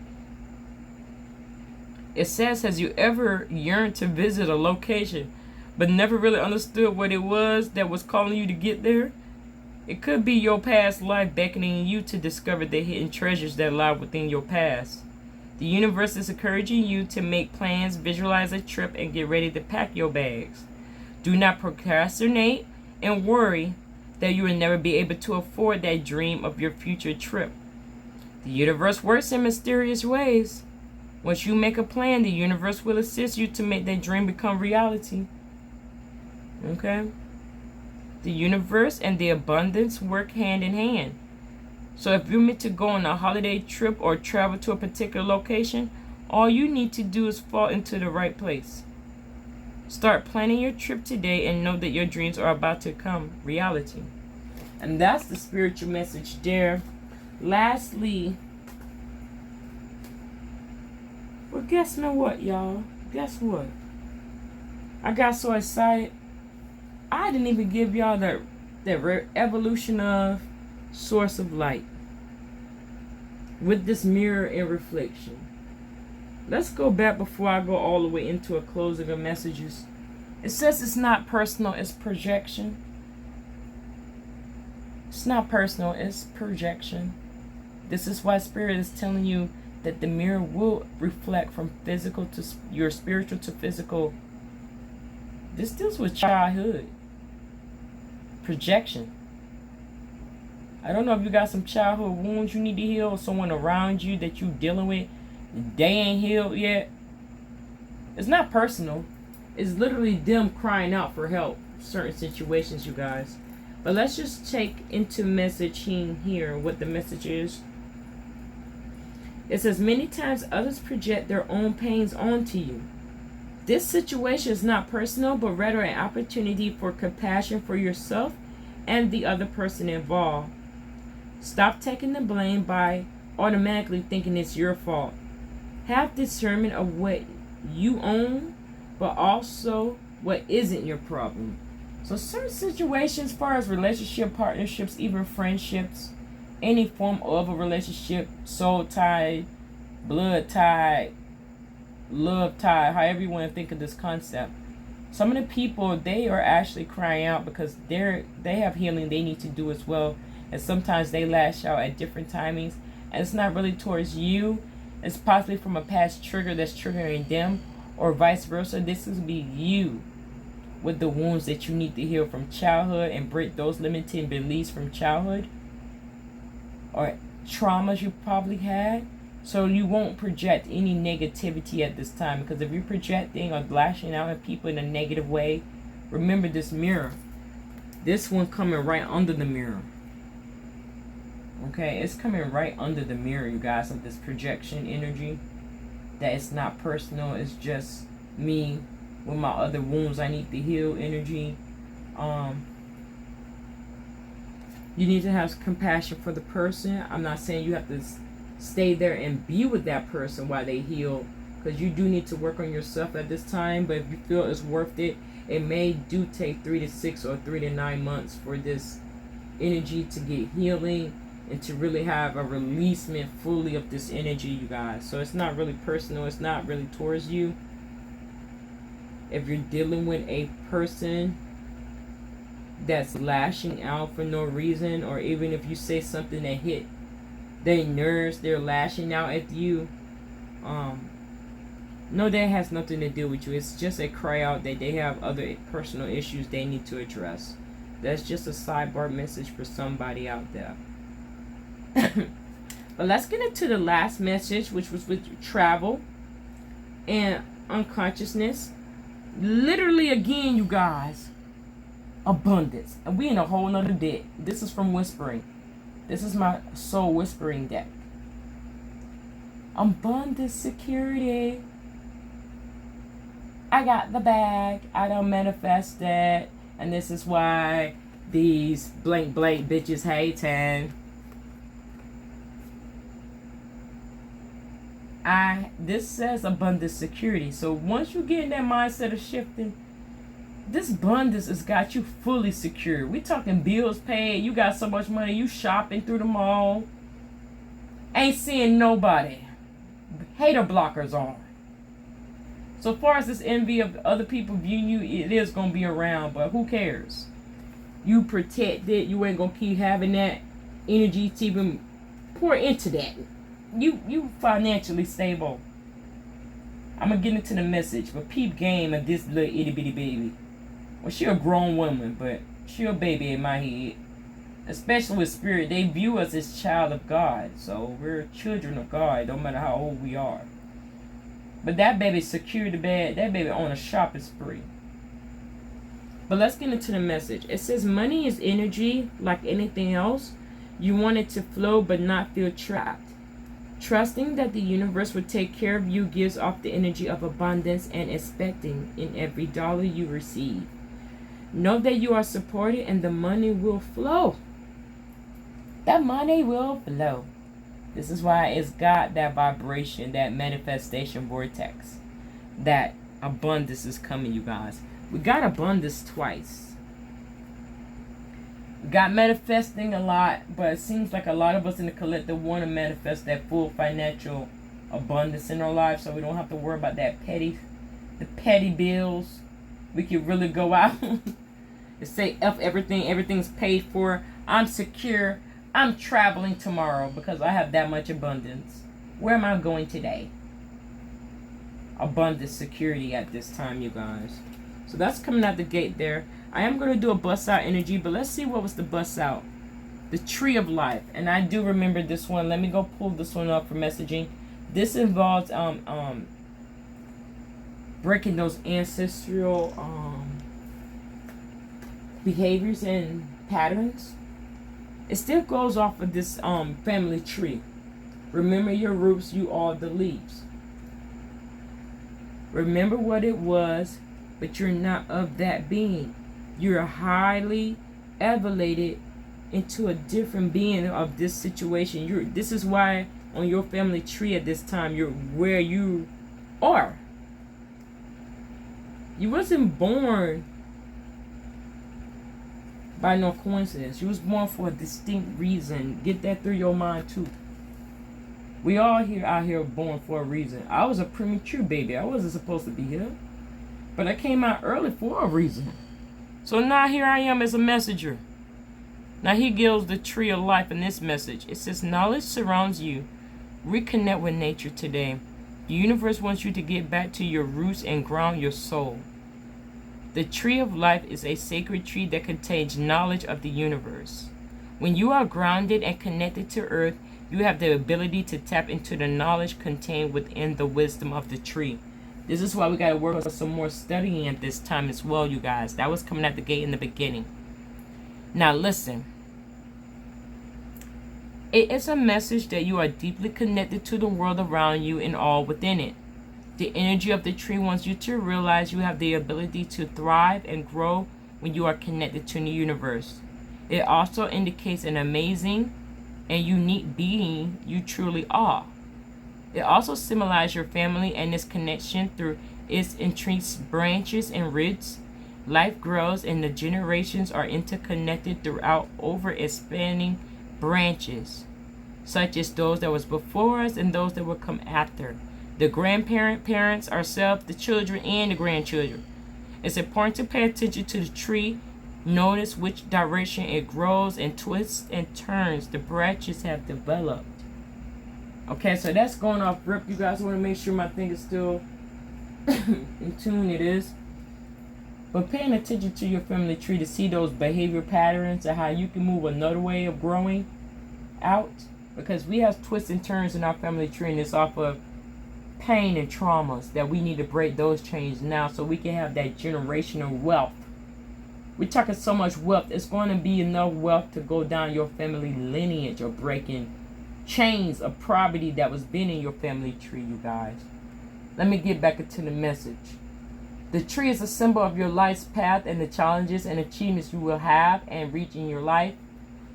It says, has you ever yearned to visit a location but never really understood what it was that was calling you to get there? It could be your past life beckoning you to discover the hidden treasures that lie within your past. The universe is encouraging you to make plans, visualize a trip, and get ready to pack your bags. Do not procrastinate and worry that you will never be able to afford that dream of your future trip. The universe works in mysterious ways. Once you make a plan, the universe will assist you to make that dream become reality. Okay? The universe and the abundance work hand in hand. So if you're meant to go on a holiday trip or travel to a particular location, all you need to do is fall into the right place. Start planning your trip today and know that your dreams are about to become reality. And that's the spiritual message there. Lastly, well, guess what, y'all? Guess what? I got so excited. I didn't even give y'all the evolution of source of light with this mirror and reflection. Let's go back before I go all the way into a closing of messages. It says it's not personal, it's projection. It's not personal, it's projection. This is why Spirit is telling you that the mirror will reflect from physical to your spiritual to physical. This deals with childhood. Projection. I don't know if you got some childhood wounds you need to heal, or someone around you that you dealing with, they ain't healed yet. It's not personal. It's literally them crying out for help. Certain situations, you guys. But let's just take into messaging here what the message is. It says, many times others project their own pains onto you. This situation is not personal, but rather an opportunity for compassion for yourself and the other person involved. Stop taking the blame by automatically thinking it's your fault. Have discernment of what you own, but also what isn't your problem. So certain situations, as far as relationship, partnerships, even friendships, any form of a relationship, soul tie, blood tie, love tie, however you want to think of this concept. Some of the people, they are actually crying out because they have healing they need to do as well. And sometimes they lash out at different timings. And it's not really towards you. It's possibly from a past trigger that's triggering them, or vice versa. This could be you with the wounds that you need to heal from childhood and break those limiting beliefs from childhood, or traumas you probably had. So you won't project any negativity at this time, because if you're projecting or lashing out at people in a negative way, remember this mirror. This one coming right under the mirror. Okay, it's coming right under the mirror, you guys, of this projection energy. That it's not personal, it's just me with my other wounds I need to heal energy. You need to have compassion for the person. I'm not saying you have to stay there and be with that person while they heal, because you do need to work on yourself at this time. But if you feel it's worth it, it may do take 3 to 6 or 3 to 9 months for this energy to get healing and to really have a releasement fully of this energy, you guys. So it's not really personal, it's not really towards you. If you're dealing with a person that's lashing out for no reason, or even if you say something that hit their nerves, they're lashing out at you, no, that has nothing to do with you. It's just a cry out that they have other personal issues they need to address. That's just a sidebar message for somebody out there. But let's get into the last message, which was with travel and unconsciousness. Literally, again, you guys, abundance. And we in a whole nother deck. This is from Whispering. This is my soul whispering deck. Abundance, security. I got the bag. I don't manifest that. And this is why these blank bitches hating. This says abundance, security. So once you get in that mindset of shifting, this abundance has got you fully secure. We talking bills paid. You got so much money. You shopping through the mall. Ain't seeing nobody. Hater blockers on. So far as this envy of other people viewing you, it is going to be around. But who cares? You protect it. You ain't going to keep having that energy to even pour into that. You financially stable. I'm going to get into the message. But peep game of this little itty bitty baby. Well, she a grown woman, but she a baby in my head. Especially with spirit. They view us as child of God. So we're children of God, no matter how old we are. But that baby secured the bed. That baby on a shopping spree. But let's get into the message. It says money is energy like anything else. You want it to flow but not feel trapped. Trusting that the universe will take care of you gives off the energy of abundance and expecting in every dollar you receive. Know that you are supported and the money will flow. That money will flow. This is why it's got that vibration, that manifestation vortex. That abundance is coming, you guys. We got abundance twice. We got manifesting a lot, but it seems like a lot of us in the collective want to manifest that full financial abundance in our lives, so we don't have to worry about the petty bills. We can really go out and say F everything, everything's paid for. I'm secure. I'm traveling tomorrow because I have that much abundance. Where am I going today? Abundance, security at this time, you guys. So that's coming out the gate there. I am going to do a bust out energy, but let's see what was the bust out. The tree of life. And I do remember this one. Let me go pull this one up for messaging. This involves breaking those ancestral behaviors and patterns. It still goes off of this family tree. Remember your roots, you are the leaves. Remember what it was, but you're not of that being. You're highly elevated into a different being of this situation. This is why on your family tree at this time, you're where you are. You wasn't born by no coincidence. You was born for a distinct reason. Get that through your mind too. We all out here born for a reason. I was a premature baby. I wasn't supposed to be here. But I came out early for a reason. So now here I am as a messenger. Now he gives the tree of life in this message. It says, knowledge surrounds you. Reconnect with nature today. The universe wants you to get back to your roots and ground your soul. The tree of life is a sacred tree that contains knowledge of the universe. When you are grounded and connected to earth, you have the ability to tap into the knowledge contained within the wisdom of the tree. This is why we got to work on some more studying at this time as well, you guys. That was coming at the gate in the beginning. Now listen. It is a message that you are deeply connected to the world around you and all within it. The energy of the tree wants you to realize you have the ability to thrive and grow when you are connected to the universe. It also indicates an amazing and unique being you truly are. It also symbolizes your family and its connection through its entrenched branches and roots. Life grows and the generations are interconnected throughout over expanding branches, such as those that was before us and those that will come after. The parents, ourselves, the children, and the grandchildren. It's important to pay attention to the tree. Notice which direction it grows and twists and turns the branches have developed. Okay, so that's going off rip. You guys want to make sure my thing is still in tune. It is. But paying attention to your family tree to see those behavior patterns and how you can move another way of growing out. Because we have twists and turns in our family tree, and it's off of pain and traumas that we need to break those chains now so we can have that generational wealth. We're talking so much wealth. It's going to be enough wealth to go down your family lineage of breaking chains of poverty that was been in your family tree, you guys. Let me get back into the message. The tree is a symbol of your life's path and the challenges and achievements you will have and reach in your life.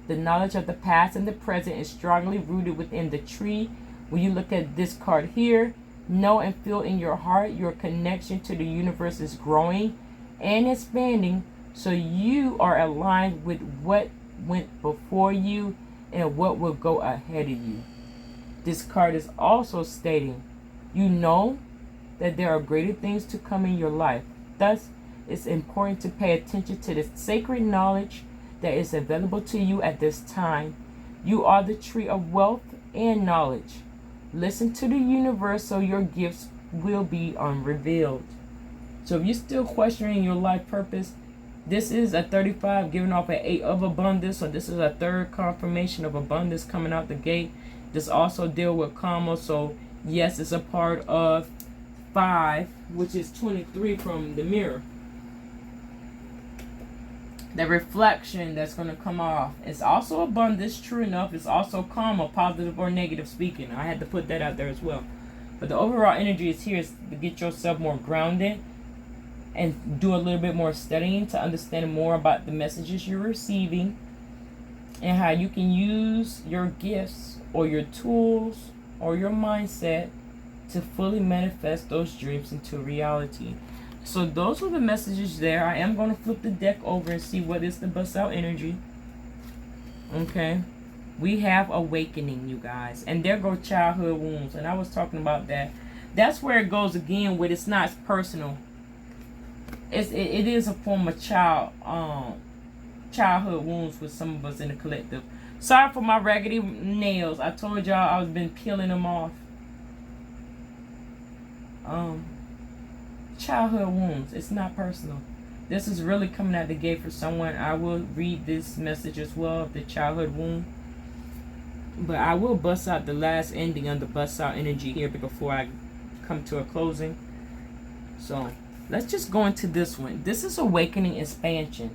The knowledge of the past and the present is strongly rooted within the tree. When you look at this card here, know and feel in your heart your connection to the universe is growing and expanding, so you are aligned with what went before you and what will go ahead of you. This card is also stating, you know that there are greater things to come in your life. Thus, it's important to pay attention to the sacred knowledge that is available to you at this time. You are the tree of wealth and knowledge. Listen to the universe so your gifts will be unrevealed. So if you're still questioning your life purpose, this is a 35 giving off an 8 of abundance. So this is a third confirmation of abundance coming out the gate. This also deal with karma. So yes, it's a part of 5, which is 23 from the mirror. The reflection that's going to come off. It's also abundance, true enough. It's also karma, positive or negative speaking. I had to put that out there as well. But the overall energy is here is to get yourself more grounded and do a little bit more studying to understand more about the messages you're receiving and how you can use your gifts or your tools or your mindset to fully manifest those dreams into reality. So those were the messages there. I am going to flip the deck over and see what is the bust out energy. Okay. We have awakening, you guys. And there go childhood wounds. And I was talking about that. That's where it goes again with it's not personal. It is a form of childhood wounds with some of us in the collective. Sorry for my raggedy nails. I told y'all I've been peeling them off. Childhood wounds. It's not personal. This is really coming out the gate for someone. I will read this message as well of the childhood wound. But I will bust out the last ending of the bust out energy here before I come to a closing. So let's just go into this one. This is awakening expansion.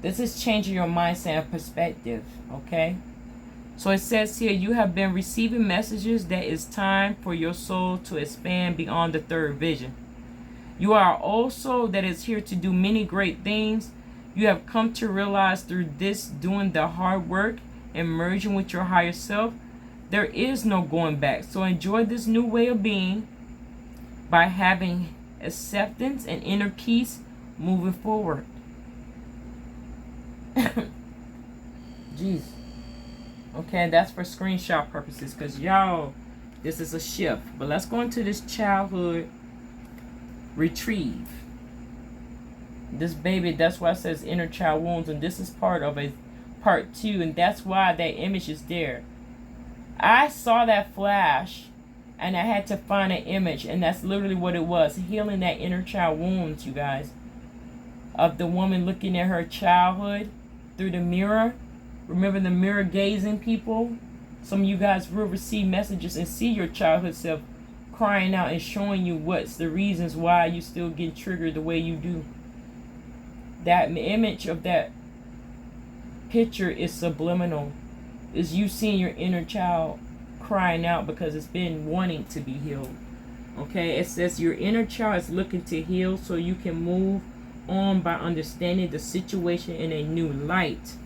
This is changing your mindset and perspective. Okay. So it says here, you have been receiving messages that it's time for your soul to expand beyond the third vision. You are also that is here to do many great things. You have come to realize through this doing the hard work and merging with your higher self, there is no going back. So enjoy this new way of being by having acceptance and inner peace moving forward. Jeez. Okay, that's for screenshot purposes because y'all, this is a shift. But let's go into this childhood retrieve. This baby, that's why it says inner child wounds, and this is part of a part 2, and that's why that image is there. I saw that flash and I had to find an image, and that's literally what it was, healing that inner child wounds, you guys, of the woman looking at her childhood through the mirror. Remember the mirror gazing, people? Some of you guys will receive messages and see your childhood self crying out and showing you what's the reasons why you still get triggered the way you do. That image of that picture is subliminal. Is you seeing your inner child crying out because it's been wanting to be healed. Okay, it says your inner child is looking to heal so you can move on by understanding the situation in a new light.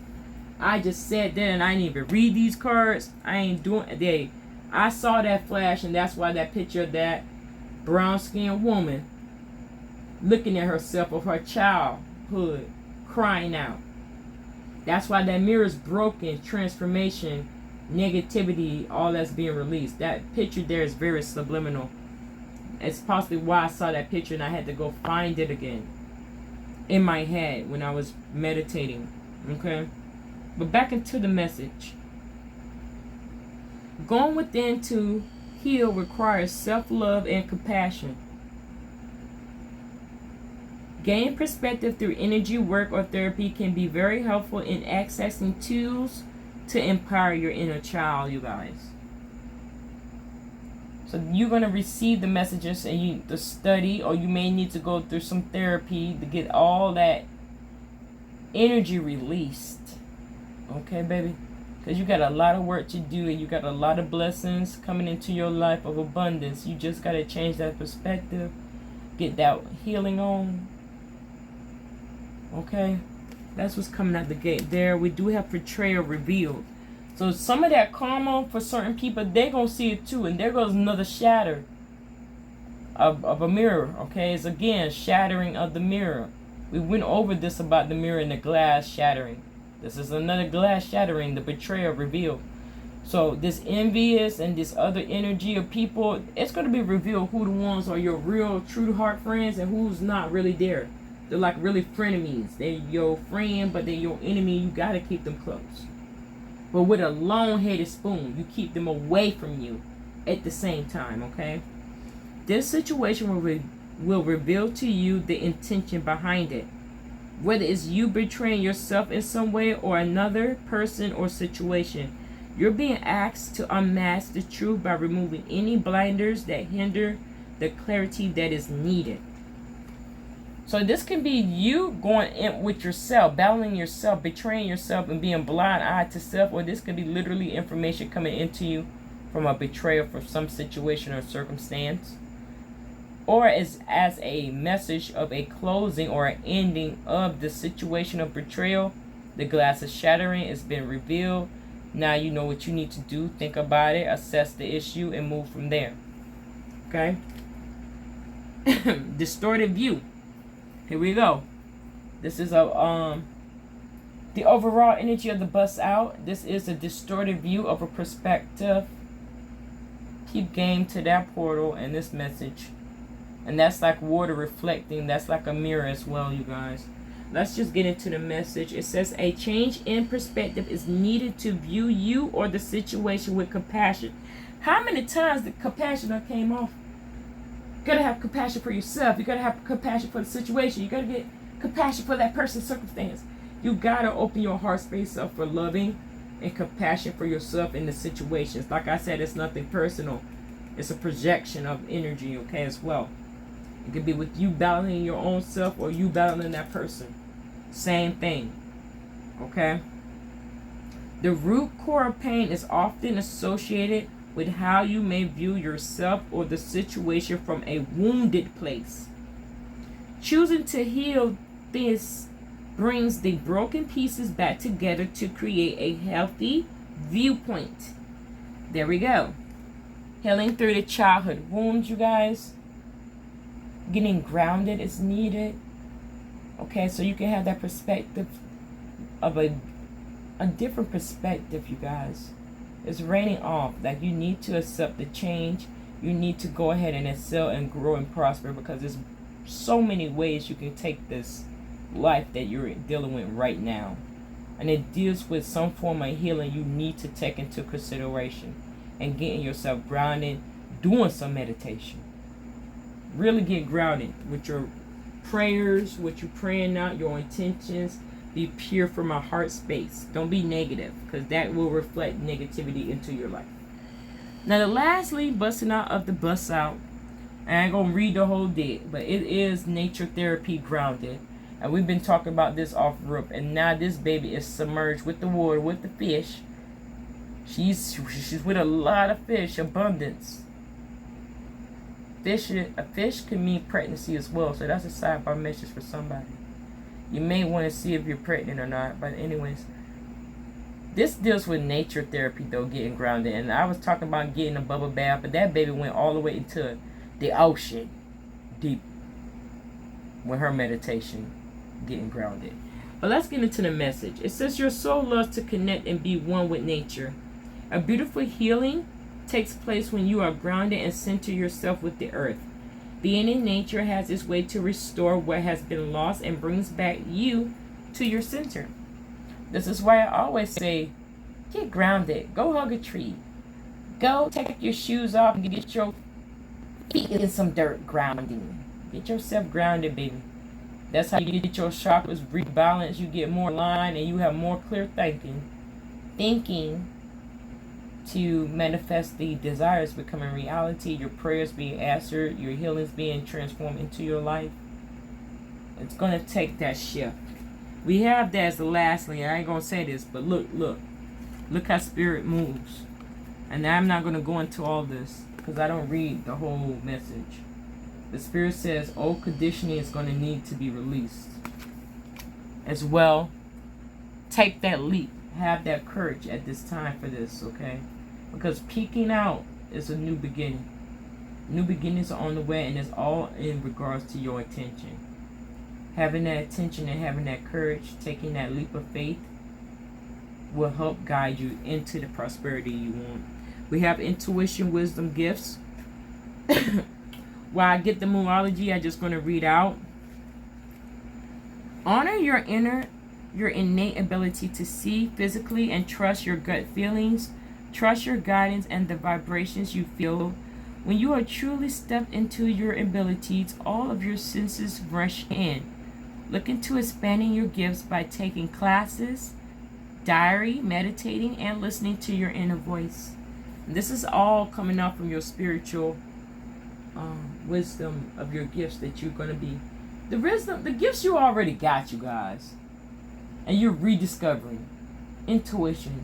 I just said that and I didn't even read these cards. I ain't doing. I saw that flash, and that's why that picture of that brown skinned woman looking at herself of her childhood crying out. That's why that mirror is broken. Transformation, negativity, all that's being released. That picture there is very subliminal. It's possibly why I saw that picture and I had to go find it again in my head when I was meditating. Okay? But back into the message. Going within to heal requires self-love and compassion. Gain perspective through energy work or therapy can be very helpful in accessing tools to empower your inner child, you guys. So you're going to receive the messages and the study, or you may need to go through some therapy to get all that energy released. Okay, baby? Because you got a lot of work to do and you got a lot of blessings coming into your life of abundance. You just got to change that perspective. Get that healing on. Okay? That's what's coming out the gate there. We do have portrayal revealed. So some of that karma for certain people, they're going to see it too. And there goes another shatter of a mirror. Okay? It's again shattering of the mirror. We went over this about the mirror and the glass shattering. This is another glass shattering, the betrayal revealed. So this envious and this other energy of people, it's going to be revealed who the ones are your real, true heart friends and who's not really there. They're like really frenemies. They're your friend, but they're your enemy. You got to keep them close. But with a long-headed spoon, you keep them away from you at the same time, okay? This situation will reveal to you the intention behind it. Whether it's you betraying yourself in some way or another person or situation, you're being asked to unmask the truth by removing any blinders that hinder the clarity that is needed. So this can be you going in with yourself, battling yourself, betraying yourself, and being blind-eyed to self, or this could be literally information coming into you from a betrayal from some situation or circumstance. Or as a message of a closing or an ending of the situation of betrayal. The glass is shattering. It's been revealed. Now you know what you need to do. Think about it. Assess the issue and move from there. Okay? Distorted view. Here we go. This is the overall energy of the bust out. This is a distorted view of a perspective. Keep game to that portal and this message. And that's like water reflecting. That's like a mirror as well, you guys. Let's just get into the message. It says a change in perspective is needed to view you or the situation with compassion. How many times the compassion came off? You gotta have compassion for yourself. You gotta have compassion for the situation. You gotta get compassion for that person's circumstance. You gotta open your heart space up for loving and compassion for yourself in the situations. Like I said, it's nothing personal. It's a projection of energy, okay, as well. It could be with you battling your own self or you battling that person. Same thing. Okay? The root core of pain is often associated with how you may view yourself or the situation from a wounded place. Choosing to heal this brings the broken pieces back together to create a healthy viewpoint. There we go. Healing through the childhood wounds, you guys. Getting grounded is needed. Okay, so you can have that perspective of a different perspective, you guys. It's raining off. Like, you need to accept the change. You need to go ahead and excel and grow and prosper, because there's so many ways you can take this life that you're dealing with right now. And it deals with some form of healing you need to take into consideration. And getting yourself grounded, doing some meditation. Really get grounded with your prayers, what you're praying out, your intentions. Be pure from a heart space. Don't be negative, because that will reflect negativity into your life. Now, the lastly, busting out of the bust out. I ain't going to read the whole deck, but it is nature therapy grounded. And we've been talking about this off rip. And now this baby is submerged with the water, with the fish. She's with a lot of fish, abundance. A fish can mean pregnancy as well, so that's a sidebar message for somebody. You may want to see if you're pregnant or not, but anyways. This deals with nature therapy, though, getting grounded. And I was talking about getting a bubble bath, but that baby went all the way into the ocean, deep, with her meditation, getting grounded. But let's get into the message. It says your soul loves to connect and be one with nature. A beautiful healing takes place when you are grounded and center yourself with the earth. Being in nature has its way to restore what has been lost and brings back you to your center. This is why I always say, get grounded. Go hug a tree. Go take your shoes off and get your feet in some dirt grounding. Get yourself grounded, baby. That's how you get your chakras rebalanced. You get more aligned and you have more clear thinking. Thinking to manifest the desires becoming reality, your prayers being answered, your healings being transformed into your life. It's going to take that shift. We have that as the last link. I ain't going to say this, but look how spirit moves. And I'm not going to go into all this because I don't read the whole message. The spirit says old conditioning is going to need to be released as well. Take that leap. Have that courage at this time for this, okay? Because peeking out is a new beginning. New beginnings are on the way, and it's all in regards to your attention. Having that attention and having that courage, taking that leap of faith, will help guide you into the prosperity you want. We have intuition, wisdom, gifts. While I get the numerology, I'm just going to read out. Honor your innate ability to see physically and trust your gut feelings. Trust your guidance and the vibrations you feel. When you are truly stepped into your abilities, all of your senses rush in. Look into expanding your gifts by taking classes, diary, meditating, and listening to your inner voice. This is all coming out from your spiritual wisdom of your gifts that you're going to be. The gifts you already got, you guys. And you're rediscovering. Intuition.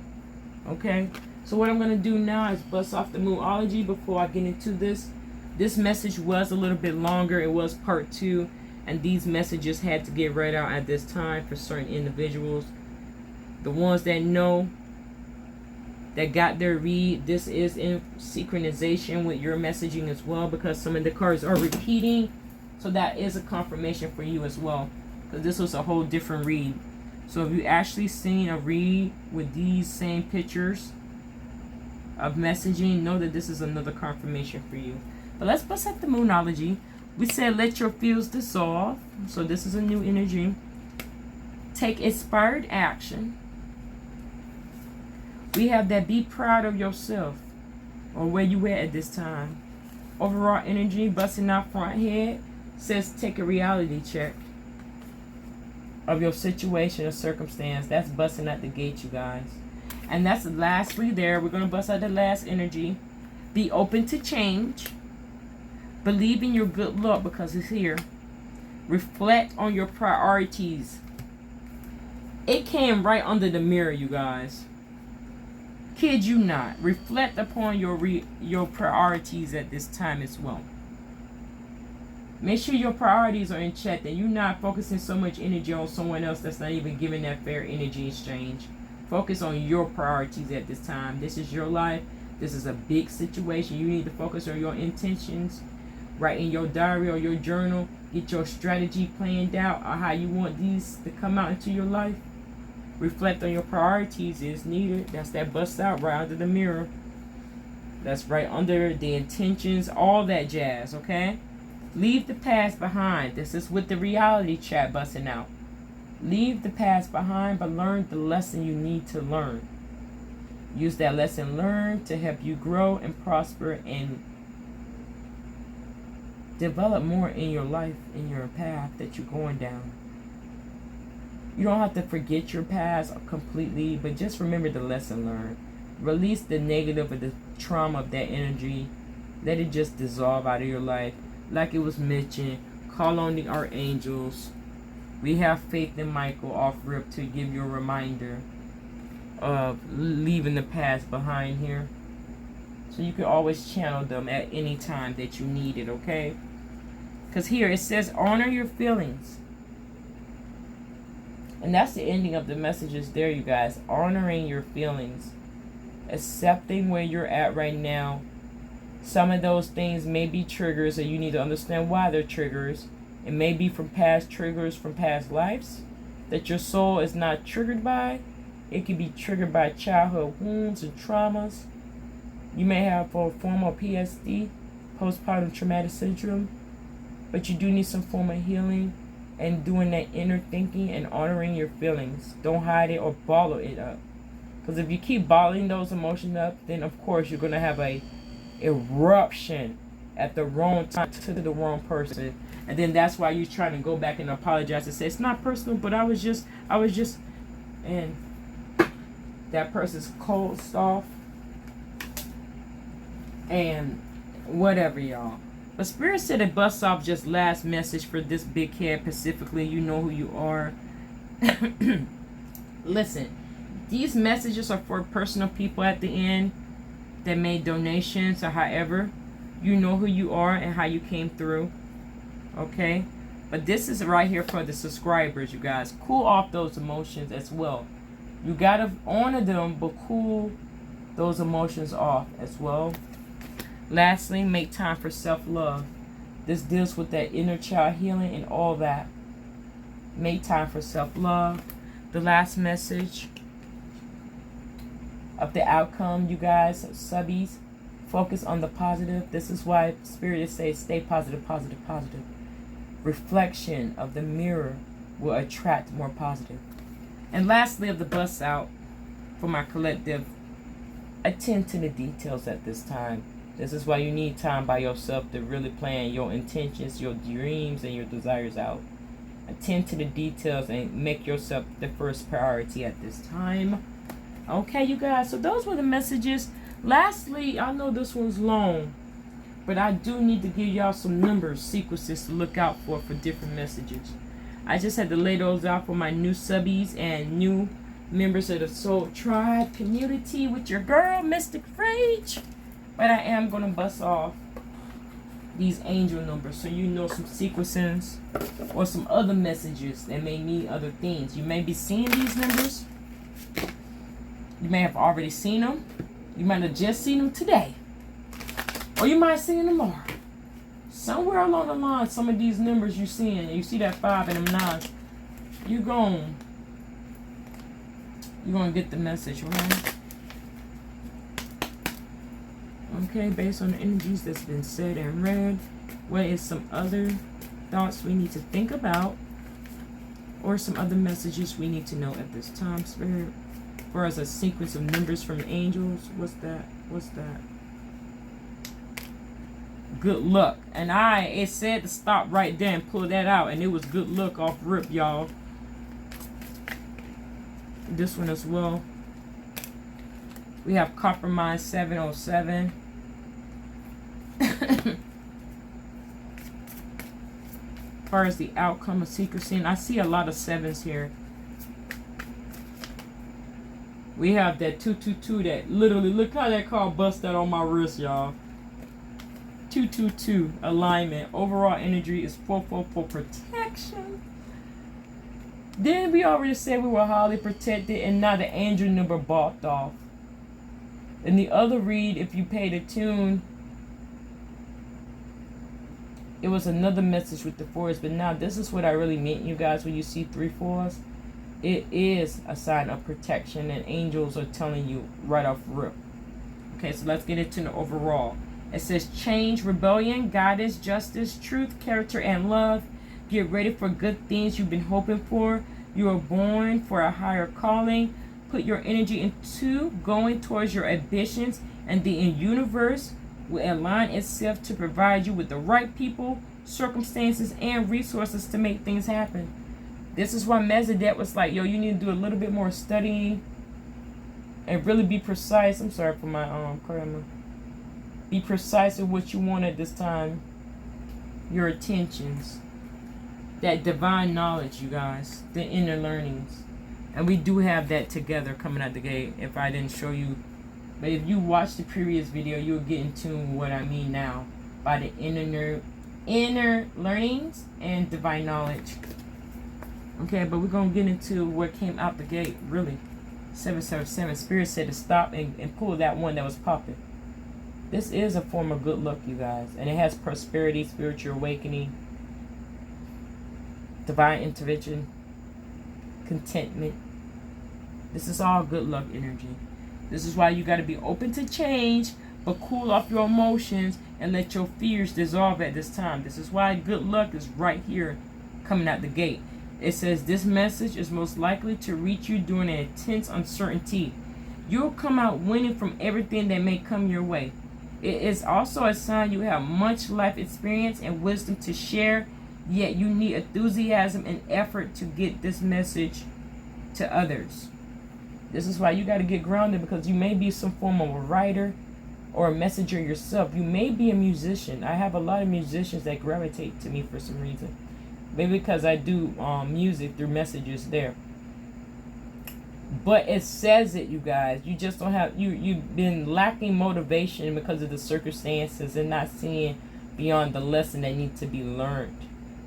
Okay? So what I'm going to do now is bust off the numerology before I get into this. This message was a little bit longer. It was part 2. And these messages had to get read out at this time for certain individuals. The ones that know, that got their read, this is in synchronization with your messaging as well, because some of the cards are repeating. So that is a confirmation for you as well, because this was a whole different read. So if you actually seen a read with these same pictures of messaging, know that this is another confirmation for you. But let's bust up the moonology. We said let your fields dissolve. So this is a new energy. Take inspired action. We have that be proud of yourself or where you at this time. Overall energy, busting out front head, says take a reality check of your situation or circumstance. That's busting out the gate, you guys. And that's lastly there. We're going to bust out the last energy. Be open to change. Believe in your good luck because it's here. Reflect on your priorities. It came right under the mirror, you guys. Kid you not. Reflect upon your priorities at this time as well. Make sure your priorities are in check, and you're not focusing so much energy on someone else that's not even giving that fair energy exchange. Focus on your priorities at this time. This is your life. This is a big situation. You need to focus on your intentions. Write in your diary or your journal. Get your strategy planned out on how you want these to come out into your life. Reflect on your priorities is needed. That's that bust out right under the mirror. That's right under the intentions, all that jazz, okay? Leave the past behind. This is with the reality chat busting out. Leave the past behind, but learn the lesson you need to learn. Use that lesson learned to help you grow and prosper and develop more in your life, in your path that you're going down. You don't have to forget your past completely, but just remember the lesson learned. Release the negative or the trauma of that energy. Let it just dissolve out of your life. Like it was mentioned, call on the archangels. We have faith in Michael off rip to give you a reminder. of leaving the past behind here. So you can always channel them at any time that you need it, okay? Because here it says honor your feelings. And that's the ending of the messages there, you guys. Honoring your feelings. Accepting where you're at right now. Some of those things may be triggers, and you need to understand why they're triggers. It may be from past triggers from past lives that your soul is not triggered by. It could be triggered by childhood wounds and traumas. You may have a form of PSD, postpartum traumatic syndrome, but you do need some form of healing and doing that inner thinking and honoring your feelings. Don't hide it or bottle it up. Because if you keep bottling those emotions up, then of course you're going to have a eruption at the wrong time to the wrong person. And then that's why you're trying to go back and apologize and say, it's not personal, but I was just, and that person's cold, soft, and whatever, y'all. But Spirit said it busts off just last message for this big head specifically. You know who you are. Listen, these messages are for personal people at the end that made donations or however. You know who you are and how you came through. Okay? But this is right here for the subscribers, you guys. Cool off those emotions as well. You gotta honor them, but cool those emotions off as well. Lastly, make time for self-love. This deals with that inner child healing and all that. Make time for self-love. The last message of the outcome, you guys, subbies, focus on the positive. This is why Spirit says stay positive, positive, positive. Reflection of the mirror will attract more positive. And lastly, of the bust out for my collective, attend to the details at this time. This is why you need time by yourself to really plan your intentions, your dreams, and your desires out. Attend to the details and make yourself the first priority at this time. Okay, you guys, so those were the messages. Lastly, I know this one's long, but I do need to give y'all some numbers, sequences to look out for different messages. I just had to lay those out for my new subbies and new members of the Soul Tribe community with your girl, Mystic Rage. But I am going to bust off these angel numbers so you know some sequences or some other messages that may mean other things. You may be seeing these numbers. You may have already seen them. You might have just seen them today. Or you might see them tomorrow. Somewhere along the line, some of these numbers you're seeing, you see that 5 and them 9, you're going to get the message, right? Okay, based on the energies that's been said and read, what is some other thoughts we need to think about or some other messages we need to know at this time, Spirit? Or as a sequence of numbers from the angels, what's that? Good luck. And it said to stop right there and pull that out, and it was good luck off rip, y'all. This one as well. We have Compromise 707. As far as the outcome of secrecy, and I see a lot of 7s here. We have that 222 that literally, look how that card busted on my wrist, y'all. 222 alignment. Overall energy is 444 protection. Then we already said we were highly protected, and now the angel number balked off. In the other read, if you paid attuned, it was another message with the 4s, but now this is what I really meant, you guys, when you see 3 4s. It is a sign of protection, and angels are telling you right off rip. Okay, so let's get into the overall. It says change, rebellion, guidance, justice, truth, character, and love. Get ready for good things you've been hoping for. You are born for a higher calling. Put your energy into going towards your ambitions, and the universe will align itself to provide you with the right people, circumstances, and resources to make things happen. This is why Mezzadette was like, yo, you need to do a little bit more studying and really be precise. I'm sorry for my grammar. Be precise in what you want at this time. Your attentions. That divine knowledge, you guys. The inner learnings. And we do have that together coming out the gate. If I didn't show you, but if you watch the previous video, you'll get in tune with what I mean now by the inner learnings and divine knowledge. Okay, but we're gonna get into what came out the gate. Really, 777. Spirit said to stop and pull that one that was popping. This is a form of good luck, you guys, and it has prosperity, spiritual awakening, divine intervention, contentment. This is all good luck energy. This is why you got to be open to change, but cool off your emotions and let your fears dissolve at this time. This is why good luck is right here coming out the gate. It says this message is most likely to reach you during an intense uncertainty. You'll come out winning from everything that may come your way. It is also a sign you have much life experience and wisdom to share, yet you need enthusiasm and effort to get this message to others. This is why you got to get grounded, because you may be some form of a writer or a messenger yourself. You may be a musician. I have a lot of musicians that gravitate to me for some reason. Maybe because I do music through messages there. But it says it, you guys. You just don't have, you've been lacking motivation because of the circumstances and not seeing beyond the lesson that needs to be learned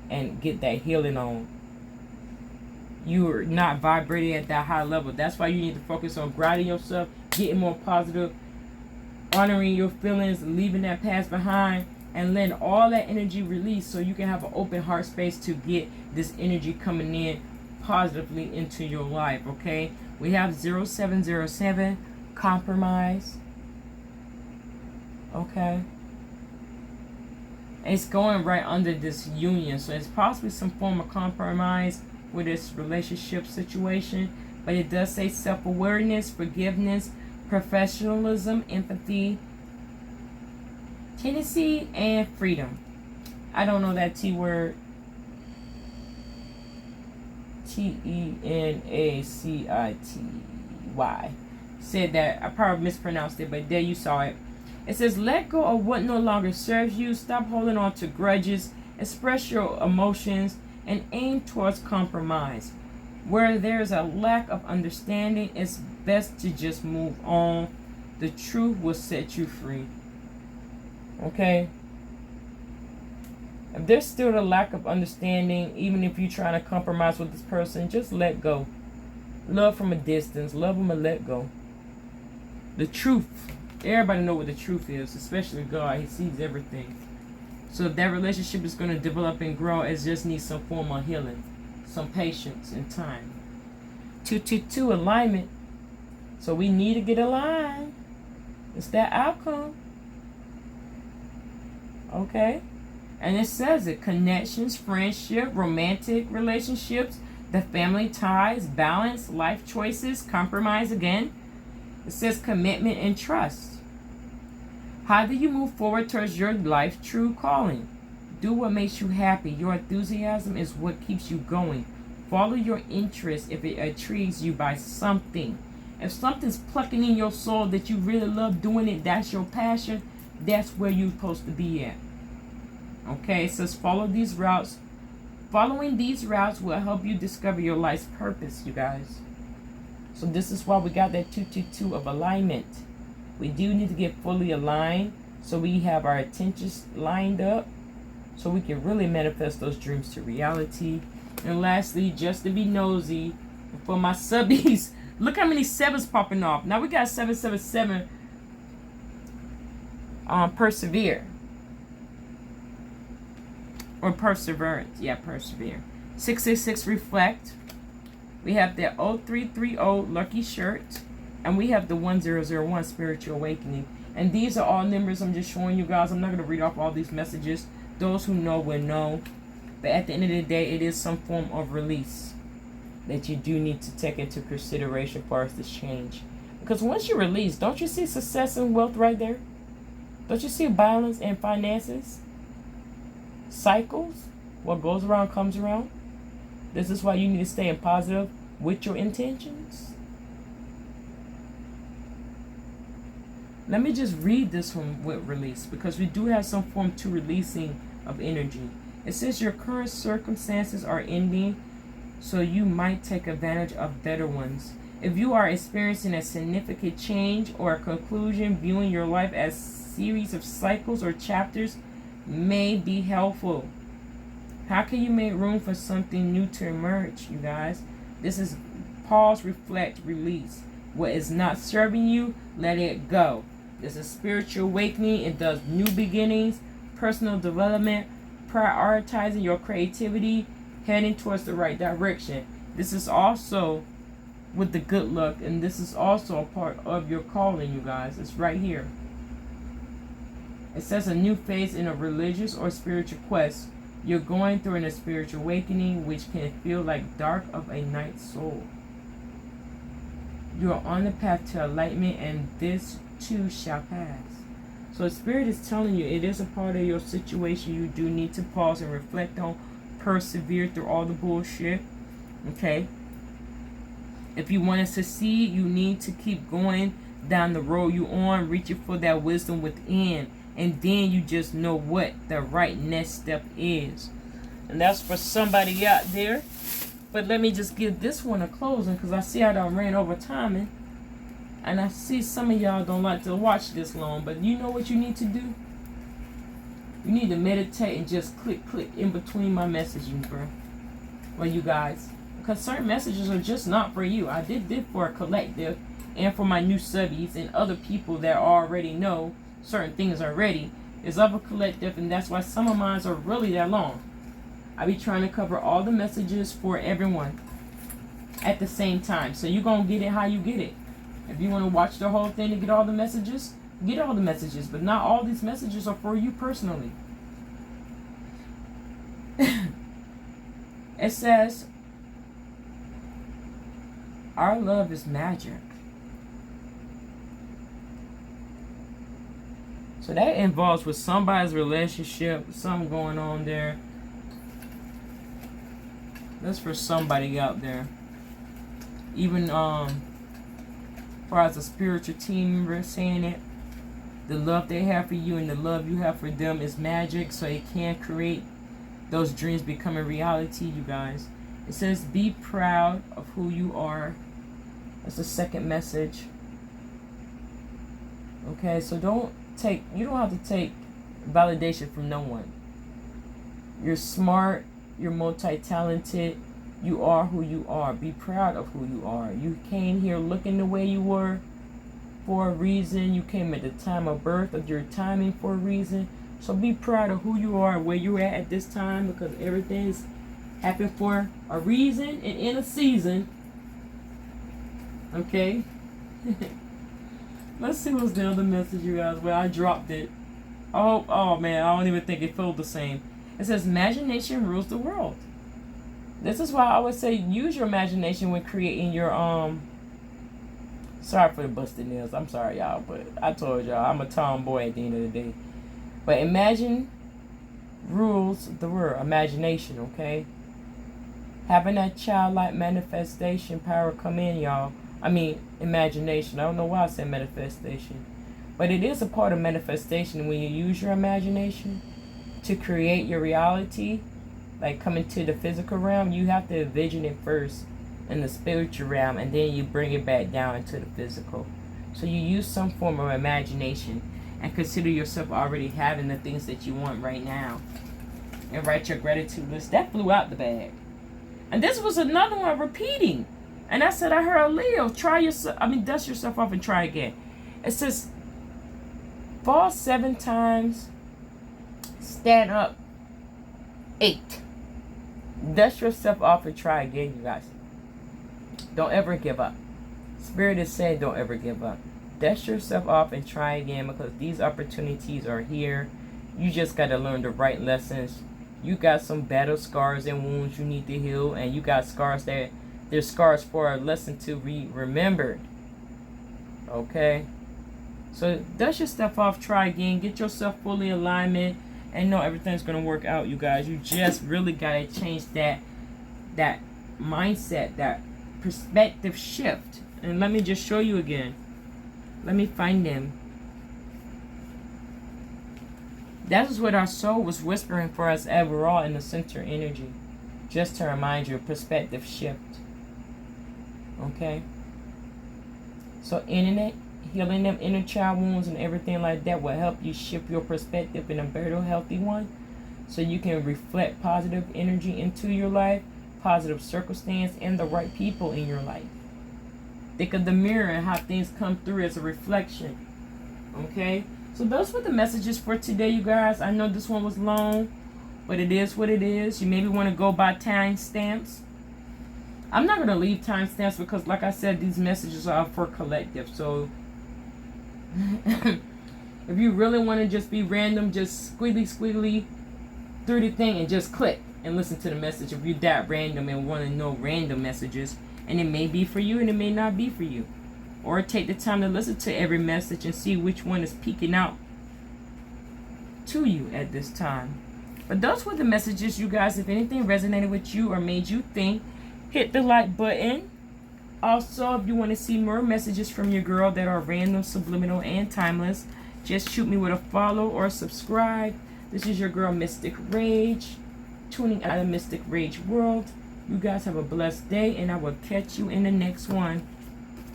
and get that healing on. You're not vibrating at that high level. That's why you need to focus on grounding yourself, getting more positive, honoring your feelings, leaving that past behind, and letting all that energy release so you can have an open heart space to get this energy coming in positively into your life, okay? We have 0707, compromise, okay? It's going right under this union, so it's possibly some form of compromise with this relationship situation, but it does say self-awareness, forgiveness, professionalism, empathy, tenacity, and freedom. I don't know that T word. Tenacity. Said that. I probably mispronounced it, but there you saw it. It says, let go of what no longer serves you. Stop holding on to grudges. Express your emotions and aim towards compromise. Where there's a lack of understanding, it's best to just move on. The truth will set you free. Okay? If there's still a lack of understanding, even if you're trying to compromise with this person, just let go. Love from a distance. Love them and let go. The truth. Everybody know what the truth is, especially God. He sees everything. So if that relationship is going to develop and grow, it just needs some form of healing, some patience and time. 222 alignment. So we need to get aligned. It's that outcome. Okay? And it says it. Connections, friendship, romantic relationships, the family ties, balance, life choices, compromise again. It says commitment and trust. How do you move forward towards your life true calling? Do what makes you happy. Your enthusiasm is what keeps you going. Follow your interest if it intrigues you by something. If something's plucking in your soul that you really love doing it, that's your passion, that's where you're supposed to be at. Okay, it says follow these routes. Following these routes will help you discover your life's purpose, you guys. So this is why we got that 222 of alignment. We do need to get fully aligned so we have our attentions lined up so we can really manifest those dreams to reality. And lastly, just to be nosy, for my subbies, look how many sevens popping off. Now we got 777 persevere. Or perseverance. Yeah, persevere. 666 reflect. We have the 0330 lucky shirt. And we have the 1001 spiritual awakening. And these are all numbers I'm just showing you guys. I'm not going to read off all these messages. Those who know will know. But at the end of the day, it is some form of release that you do need to take into consideration for us to change. Because once you release, don't you see success and wealth right there? Don't you see balance and finances? Cycles? What goes around comes around. This is why you need to stay in positive with your intentions. Let me just read this one with release, because we do have some form to releasing of energy. It says your current circumstances are ending so you might take advantage of better ones. If you are experiencing a significant change or a conclusion, viewing your life as series of cycles or chapters may be helpful. How can you make room for something new to emerge, you guys? This is pause, reflect, release. What is not serving you, let it go. This is spiritual awakening. It does new beginnings, personal development, prioritizing your creativity, heading towards the right direction. This is also with the good luck, and this is also a part of your calling, you guys. It's right here. It says a new phase in a religious or spiritual quest. You're going through a spiritual awakening, which can feel like dark of a night soul. You are on the path to enlightenment, and this too shall pass. So Spirit is telling you it is a part of your situation you do need to pause and reflect on, persevere through all the bullshit. Okay? If you want to succeed, you need to keep going down the road you on, reaching for that wisdom within, and then you just know what the right next step is. And that's for somebody out there. But let me just give this one a closing, because I see I done ran over timing. And I see some of y'all don't like to watch this long, but you know what you need to do? You need to meditate and just click in between my messaging, bro. Well, you guys, because certain messages are just not for you. I did this for a collective and for my new subbies and other people that already know certain things already. It's of a collective, and that's why some of mine are really that long. I be trying to cover all the messages for everyone at the same time. So you're going to get it how you get it. If you want to watch the whole thing to get all the messages, get all the messages. But not all these messages are for you personally. It says, our love is magic. So that involves with somebody's relationship, something going on there. That's for somebody out there. Even far as a spiritual team member saying it, the love they have for you and the love you have for them is magic, so it can create those dreams becoming reality, you guys. It says, be proud of who you are. That's the second message. Okay, so you don't have to take validation from no one. You're smart, you're multi-talented, you are who you are. Be proud of who you are. You came here looking the way you were for a reason. You came at the time of birth of your timing for a reason. So be proud of who you are, where you're at this time, because everything's happened for a reason and in a season. Okay? Let's see what's the other message, you guys. Well, I dropped it. Oh man, I don't even think it felt the same. It says, imagination rules the world. This is why I always say use your imagination when creating your sorry for the busted nails. I'm sorry, y'all, but I told y'all I'm a tomboy at the end of the day. But imagine rules the world. Imagination, okay? Having that childlike manifestation power come in, y'all. I mean, imagination. I don't know why I said manifestation. But it is a part of manifestation when you use your imagination to create your reality, like coming to the physical realm. You have to envision it first in the spiritual realm, and then you bring it back down into the physical. So you use some form of imagination and consider yourself already having the things that you want right now. And write your gratitude list. That flew out the bag. And this was another one repeating. And I said, I heard Leo, dust yourself off and try again. It says, fall 7 times, stand up 8. Dust yourself off and try again, you guys. Don't ever give up. Spirit is saying don't ever give up. Dust yourself off and try again, because these opportunities are here. You just got to learn the right lessons. You got some battle scars and wounds you need to heal, and you got scars that there's scars for a lesson to be remembered. Okay? So dust your stuff off, try again, get yourself fully alignment, and know everything's gonna work out, you guys. You just really gotta change that mindset, that perspective shift. And let me just show you again. Let me find them. That is what our soul was whispering for us as we're all in the center energy. just to remind you, perspective shift. Okay? So internet, healing them inner child wounds and everything like that will help you shift your perspective in a better, healthy one, so you can reflect positive energy into your life, positive circumstance, and the right people in your life. Think of the mirror and how things come through as a reflection. Okay? So those were the messages for today, you guys. I know this one was long, but it is what it is. You maybe want to go by timestamps. I'm not going to leave timestamps because, like I said, these messages are for collective. So if you really want to just be random, just squiggly through the thing and just click and listen to the message. If you're that random and want to know random messages, and it may be for you and it may not be for you. Or take the time to listen to every message and see which one is peeking out to you at this time. But those were the messages, you guys. If anything resonated with you or made you think, hit the like button. Also, if you want to see more messages from your girl that are random, subliminal, and timeless, just shoot me with a follow or subscribe. This is your girl, Mystic Rage, tuning out of Mystic Rage World. You guys have a blessed day, and I will catch you in the next one.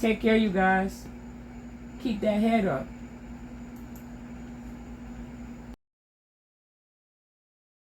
Take care, you guys. Keep that head up.